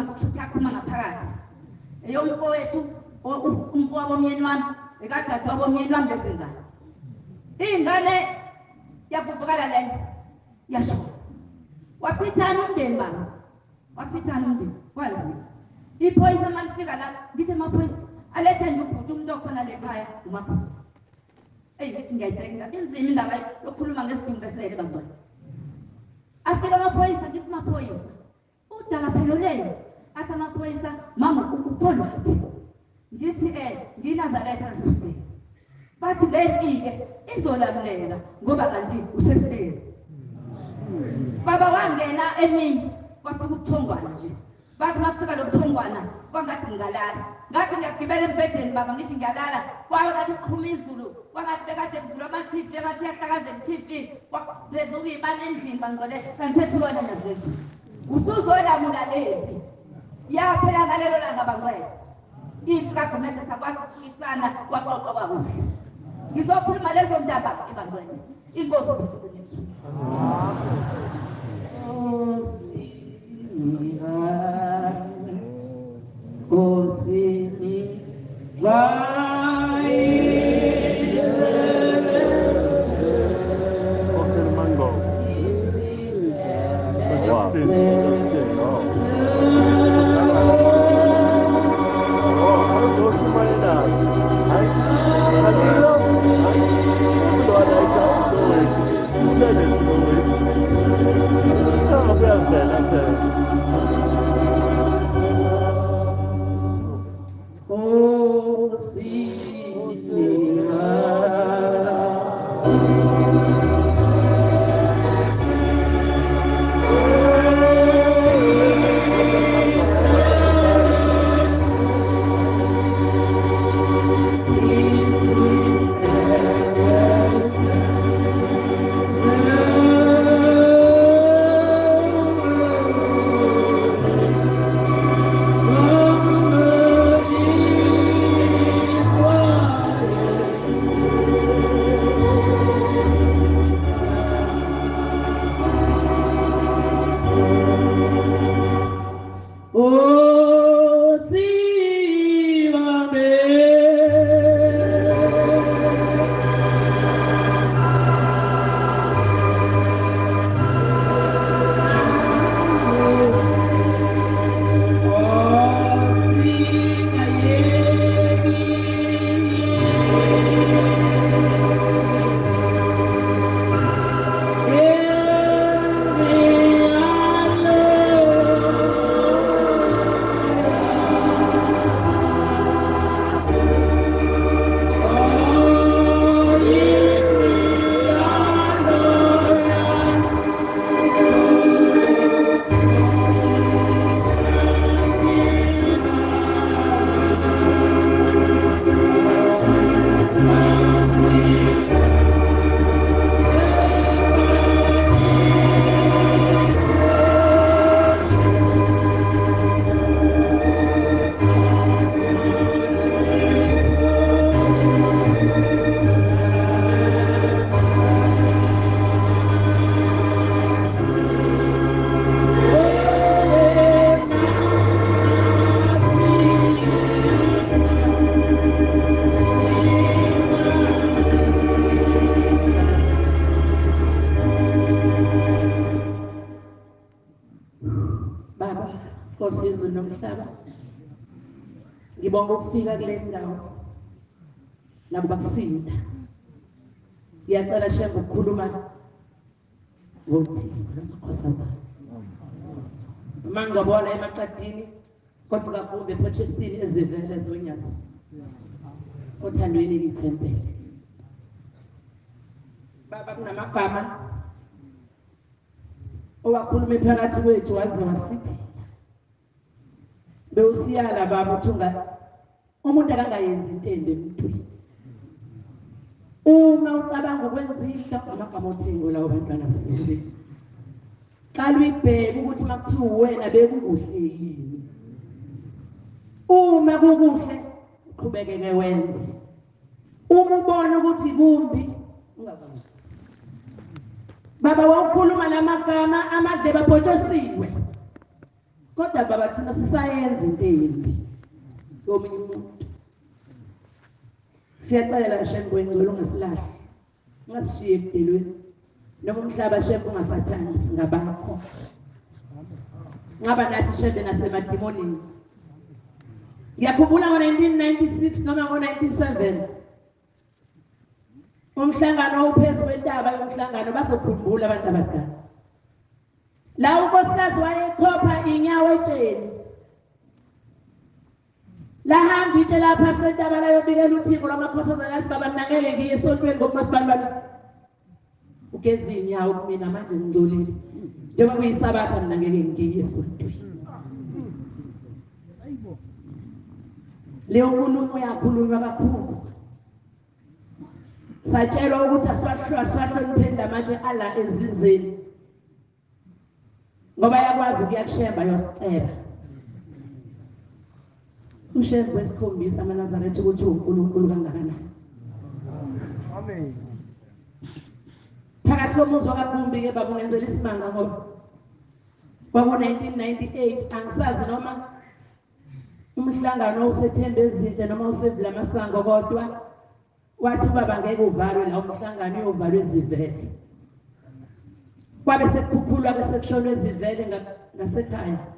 ngaphakathi eyomfowethu umfowabo womyeni wami ekadadewabo womyeni wami lezingane iy'ngane yavuvukala leyo yashola waphithana umndeni baba waphithana umndeni kwanzima iphoyisa malifika la ngithi amaphoyisa alethe nje ubhuti umuntu okhona lekhaya umaphoyisa ngithi ngiyayibheka ngabe inzima indaba yokukhuluma ngesidumbu esele bantwana afika amaphoyisa ngithi amaphoyisa udala pheloleni athi amaphoyisa mama ukholwaphi ngithi nginazaletha nasebudleni bathi le mpike izolamuleka ngoba kanti usebudleni baba wangena emini kwafika ubuthongwana nje bathi makufika lo buthongwana kwangathi ngingalala ngathi ngiyagibela embhedeni baba ngithi ngiyalala kwangathi kuqhuma izulu kwangathi bekade kuvulwa ama-TV engathi yahlakazeka i-TV kwaphezu ukuyibani endlini bangcole kangisethiwona nazezulu usuzolamula lephi yaphela ngalelo langa bangcwele ikagumede sakwazi ukuyisana kwaqoqa kwakuhle ngizokhuluma lezo ndaba ebangcwele inkosi ubisizinethu Osini ngibonga ukufika kule ndawo nakuba kusinda ngiyacela shembe ukukhuluma ngoThingo namakhosazana uma ngizobona emaqadini kodwa kakhulu ePorchestin ezivele zonyazi othandweni lithempeli baba kunamagama owakhuluma phakathi kwethu waze wasithi bewusiyala baba uthunga umuntu akangayenzi into embi emntwini uma ucabanga ukwenza into amagama uThingo lawo bantwana basezulwini qala uyibheke ukuthi makuthiwa wena bekukuhle yini uma kukuhle uqhubekeke wenze uma ubona ukuthi kumbi ungakwenzi baba wawukhuluma lamagama amadlebe abhotshisiwe kodwa baba thina sisayenza into embi yomunye umuntu siyacela shembe ngicela ungasilahli ungasishiye ebudelweni noma umhlaba shembe ungasathandi singabakho ngaba nathi shembe nasemademonini ngiyakhumbula ngo-1996 noma ngo-97 umhlangano uphezu kwentaba yomhlangano bazokhumbula abantu abadala la unkosikazi wayechopha inyawo etsheni lahamba itshe lapha phasi kwentaba layobikela uThingo lwamakhosazana asibaba mina ngeke ngiye esontweni ngoba sibalibala ugeza inyawo kumina manje ngingcolile njengoba kuyisabatha mina ngeke ngiye esontweni leyo nkulumo yakhulunywa kakhulu satshelwa ukuthi asiwahlonipheni lamanje ala ezinzeni ngoba yakwazi ukuyakushemba yosiceba ushembe wesikhombisa amaNazaretha ukuthi uNkulunkulu kangakanani amen phakathi komuzwa kaBumbi-ke baba ungenzela isimanga ngoba kwaku-1998 angisazi noma umhlangano usethembe ezinhle noma usevula amasango kodwa wathi ubaba ngeke uvalwe la umhlangano uyovalwe ezivele kwabe sekukhuphulwa bese kushonwe ezivele ngasekhaya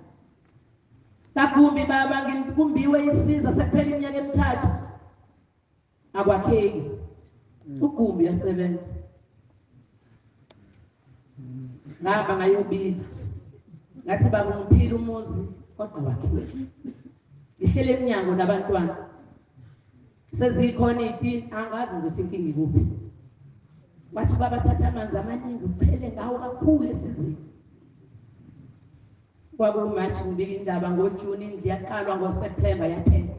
kaBumbi baba ngikumbiwe isiza sekuphela iminyaka emithathu akwakheki uGumbi yasebenza ngaba ngayobika ngathi baba ngiphila umuzi kodwa wakheki ngihlele eminyango nabantwana sezikhona iti angazi ukuthi inkinga ikuphi wathi baba thatha amanzi amaningi uphele ngawo kakhulu esizini kwakumathi ngibika indaba ngoJuni indlu yaqalwa ngoSeptember yaphela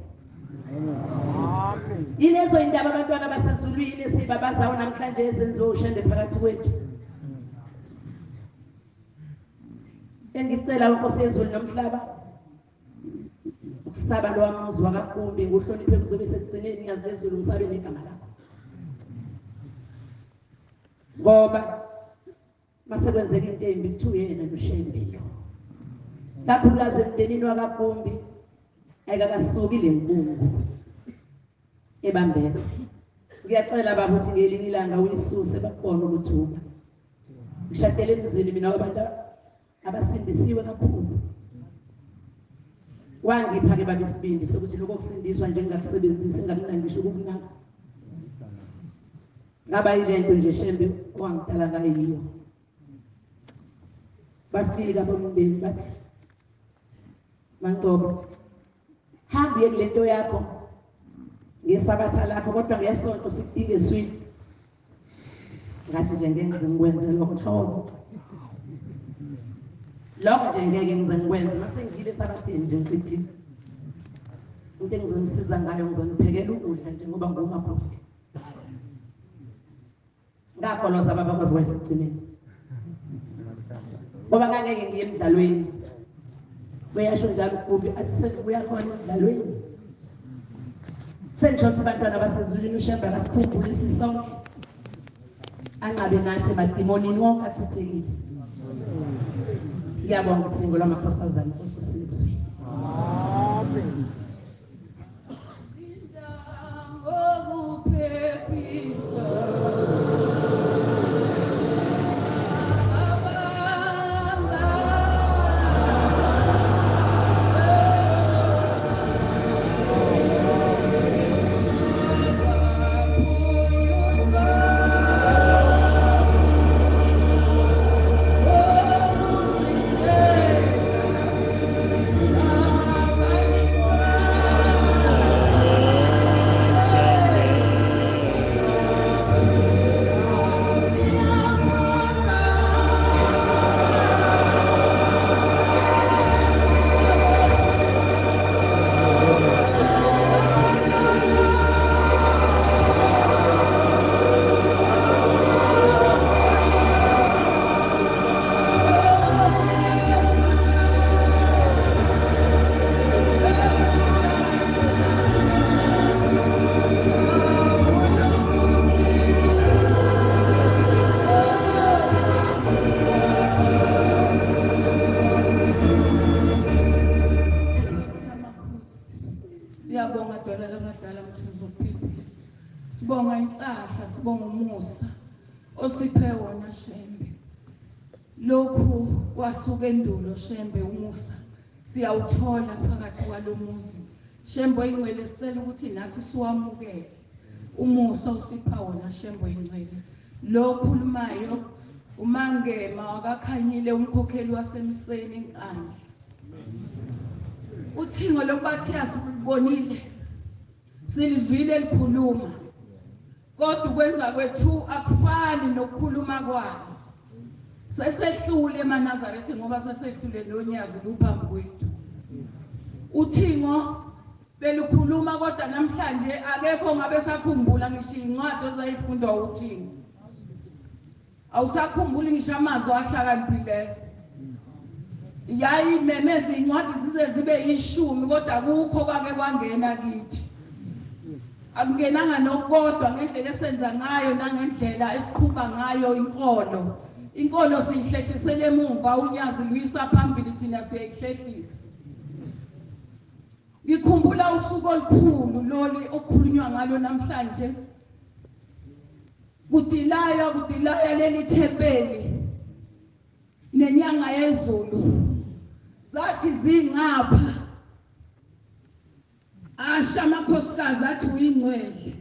ilezo indaba abantwana basezulwini esibabazayo namhlanje ezenziwa ushembe phakathi kwethu engicela uNkosi yezulu nomhlaba ukusaba lowamuzi wakaBumbi nguhloniphe kuzobe sekugcineni ngiyazi lezulu ngisabe negama lakho ngoba masekwenzeka into embi kuthiwa yena noshembe lo kakhulukazi emndenini wakaBumbi ayikakasuki le nkungu ebambeka ngiyacela baba ukuthi ngelinye ilanga uyisuse bakubone ukuthi uba ngishadele emzini mina wabantu abasindisiwe kakhulu wangipha-ke baba isibindi sokuthi lokho kusindiswa nje ngingakusebenzisi ngingakunangisho ukukunaka ngaba yile nto nje shembe wangidala ngayiyo bafika bomndeni bathi Mangcobo hamba uye kule nto yakho ngesabatha lakho kodwa ngesonto sikudinga eswini ngathi nje ngeke ngikwenze lokho hlobo lokho nje ngeke ngize ngikwenze mase ngile sabathini nje ngiqedile into engizonisiza ngayo ngizoniphekela ukudla nje ngoba ngumabhuti ngakholoza baba bazowayesigcineni ngoba ngangeke ngiye emidlalweni uyasho njalo uBumbi asisekubuya khona emidlalweni senjoti abantwana basezulwini ushembe akasikhumbulisi sonke angabe nathi emademonini wonke athithekile ngiyabonga uThingo lwamakhosazana ososizwe amen uzophepha. Sibonga inhlahla, sibonga umusa osiphe wona shembe. Lokhu kwasuka endulo shembe umusa siyawuthola phakathi kwalomuzi. Shembe oyingcwele sicela ukuthi nathi siwamukele umusa osipha wona shembe oyingcwele. Lo khulumayo umangema wakakhanyile umkhokheli wasemseni enkandla. uThingo lokubathi asibonile silizwile likhuluma kodwa ukwenza kwethu akufani nokukhuluma kwalo. Sesehlule eManazaretha ngoba sesehlule lonyazi kuphambi kwethu. uThingo belukhuluma kodwa namhlanje akekho ngabe sakhumbula ngisho incwadi ezayifundwa uThingo. Awusakhumbuli ngisho amazwi ahlakaniphileyo. Yayimemeza incwadi zize zibe 10 kodwa kukho kwake kwangena kithi. Akungenanga nokodwa ngendlela esenza ngayo nangendlela esiqhubha ngayo inkolo. Inkolo siyihlehlisele emuva unyazi luyisa phambili thina siyayihlehlisa. Ngikhumbula usuku olukhulu loli okukhulunywa ngalo namhlanje. Kudilaya leli thempeli nenyanga yezulu. Zathi zingapha. Asha amakhosikazi athi uyingcwele.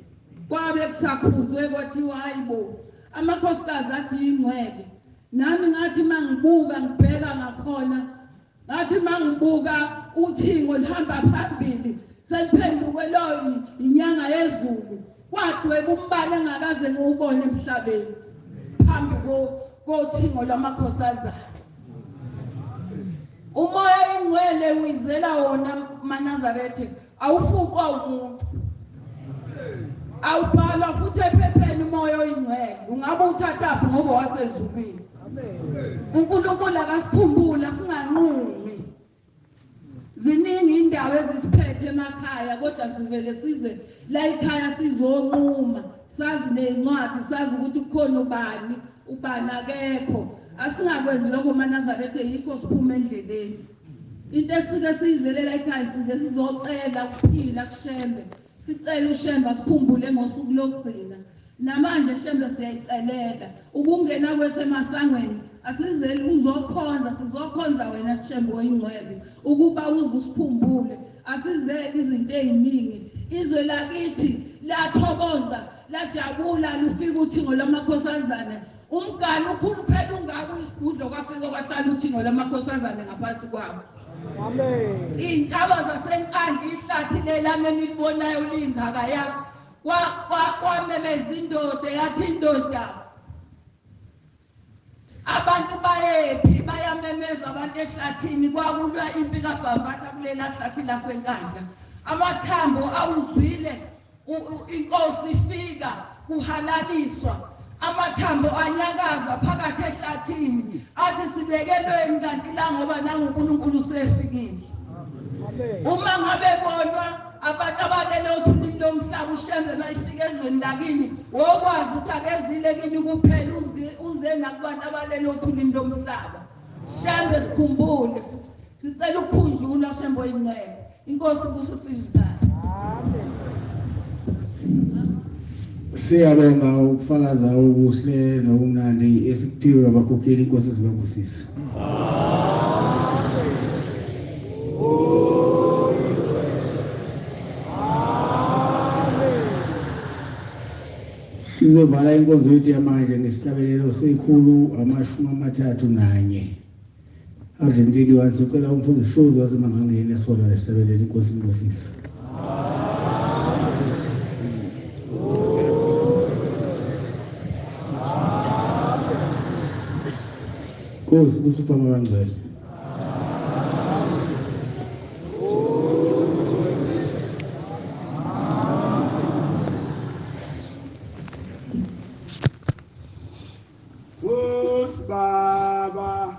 Kwabe kusakhuzwe kwathiwa hayibo. Amakhosikazi athi ingcwele. Nami ngathi mangibuka ngibheka ngakhona. Ngathi mangibuka uThingo lihamba phambili. Seliphenduke lo inyanga yezulu. Kwadweba umbala engakaze ngiwubone emhlabeni. Phambi koThingo lamakhosazana. Umoya ingcwele uyizela wona Manazaretha. Awufuqwa umuntu. Awubhalwa futhi ephepheni umoya oyingcwele. Ungabe uthathaphi ngoba wasezulwini. uNkulunkulu akasikhumbula singanqumi. Ziningi indawo ezisiphethe emakhaya kodwa sivele size la ekhaya sizonquma. Sazi nezincwadi sazi ukuthi kukhona ubani akekho. Asingakwenzi lokho Manazaretha yikho siphuma endleleni. Into esike siyizelela ekhaya size sizocela ukuphila kushembe. Sicela ushembe asikhumbule ngosuku lokugcina. Namanje shembe siyayicelela. Ukungena kwethu emasangweni asizeli uzokhonza sizokhonza wena shembe oyingcwele. Ukuba usikhumbule asizeli izinto eziningi. Izwe lakithi lathokoza lajabula lufika uThingo lamakhosazana. Umgani ukhuluphela ungaka isigudlo kwafika kwahlala uThingo lamakhosazana ngaphansi kwabo. Amen. Intaba zasenkandla ihlathi lelami enilibonayo lingaka yakho. Kwamemeza indoda yathi indoda. Abantu bayephi bayamemeza abantu ehlathini kwakulwa impi kaBhambatha kulela hlathi lasenkandla. Amathambo awuzwile inkosi ifika kuhalaliswa. Amathambo anyakaza phakathi ehlathini athi sibekelweni kanti la ngoba nangu uNkulunkulu sefikile. Uma ngabe bonwa abantu abalele othulini lomhlaba ushembe bayifika ezweni lakini wokwazi ukuthi akezile kini kuphela uze nakubantu abalele othulini lomhlaba. Shembe sikhumbule sicela ukukhunjulwa shembe oyingcwele. Inkosi kusizipha. Amen. Siyabonga ukufakaza okuhle nokumnandi esikuphiwe abakhokheli inkosi zibabusisa. Sizovala inkonzo yethu yamanje ngesihlabelelo sekhulu 31. Argentini wasicela umfundisi Sozo wasemangangeni esifona lesihlabelelo inkosi ngosisa. Nkosi kusipha amangcwele. Baba.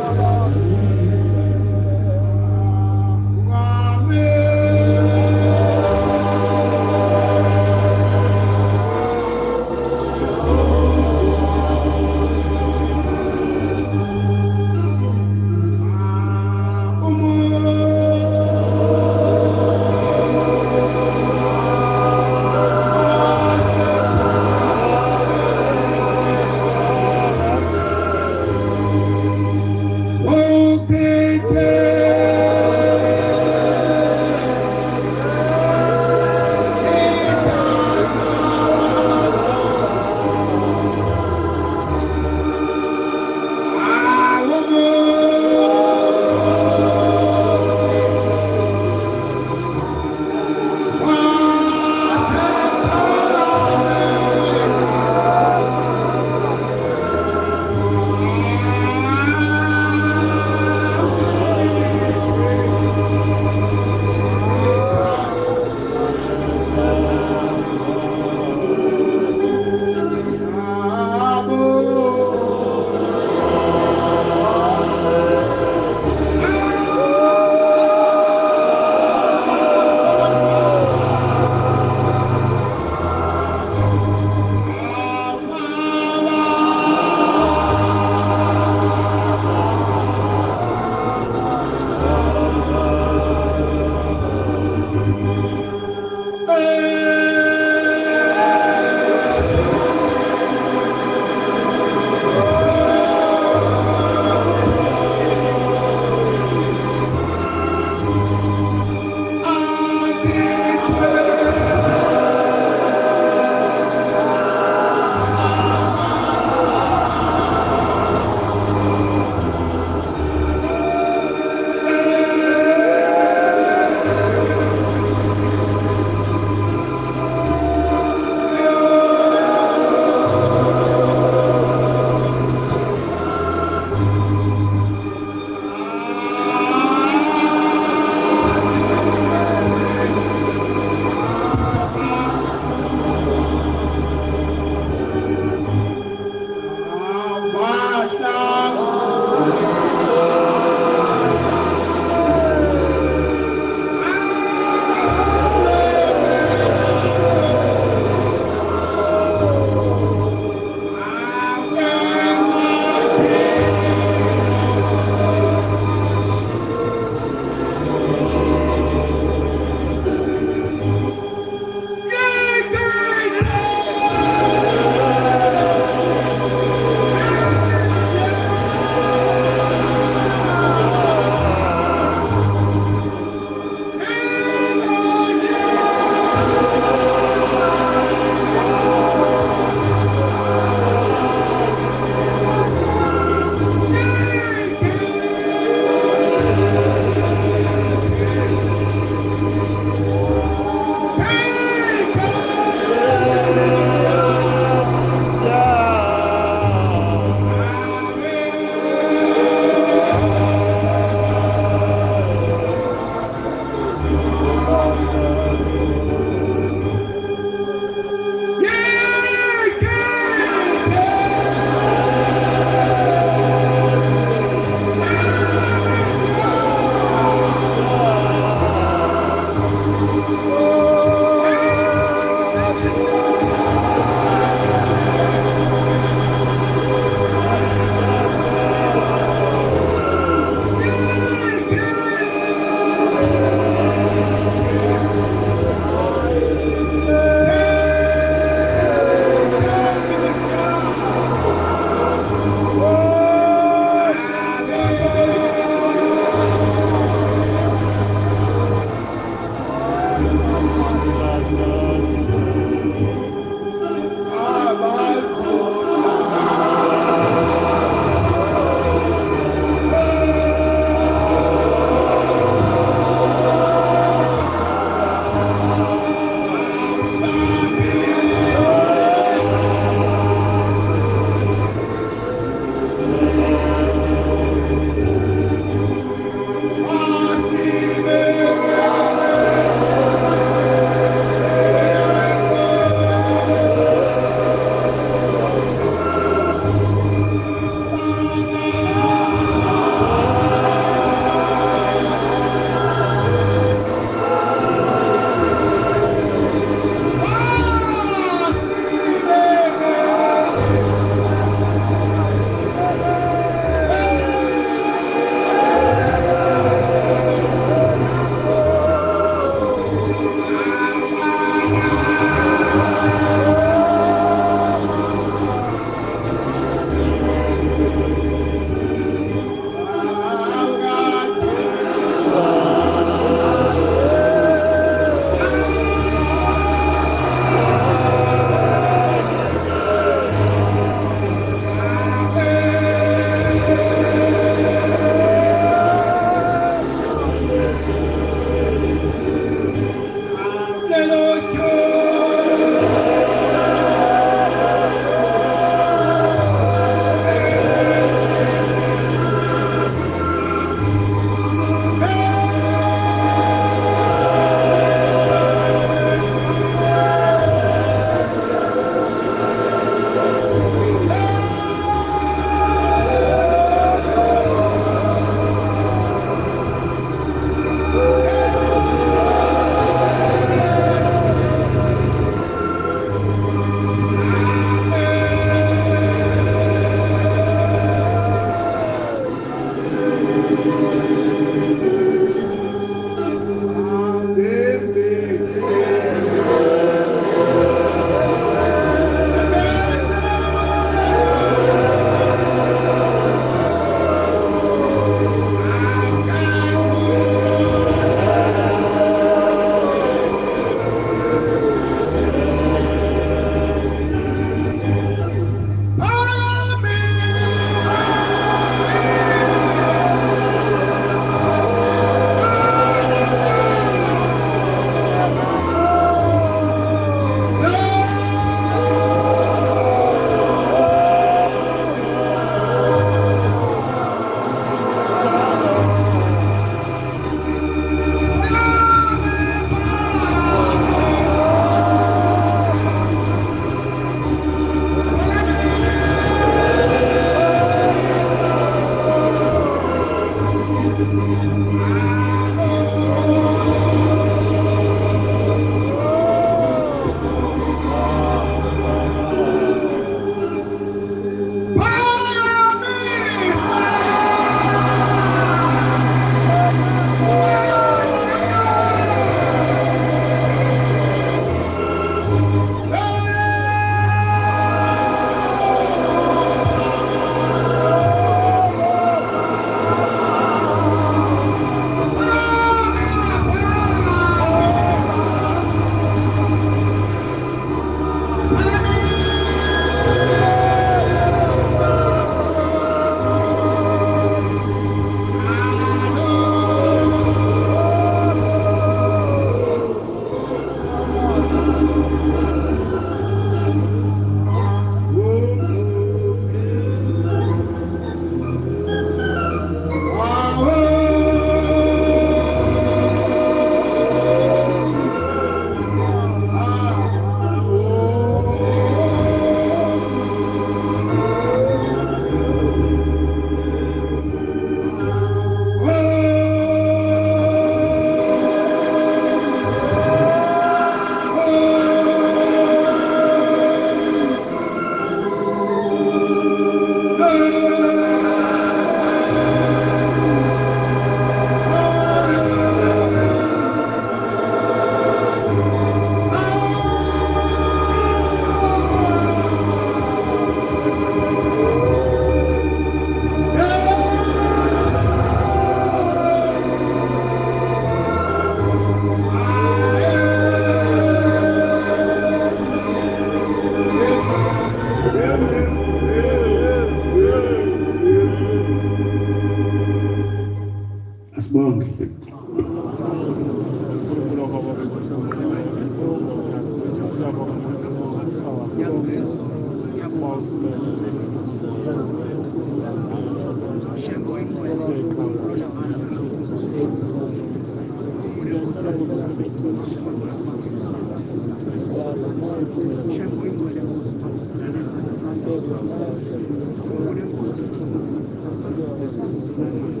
Thank you.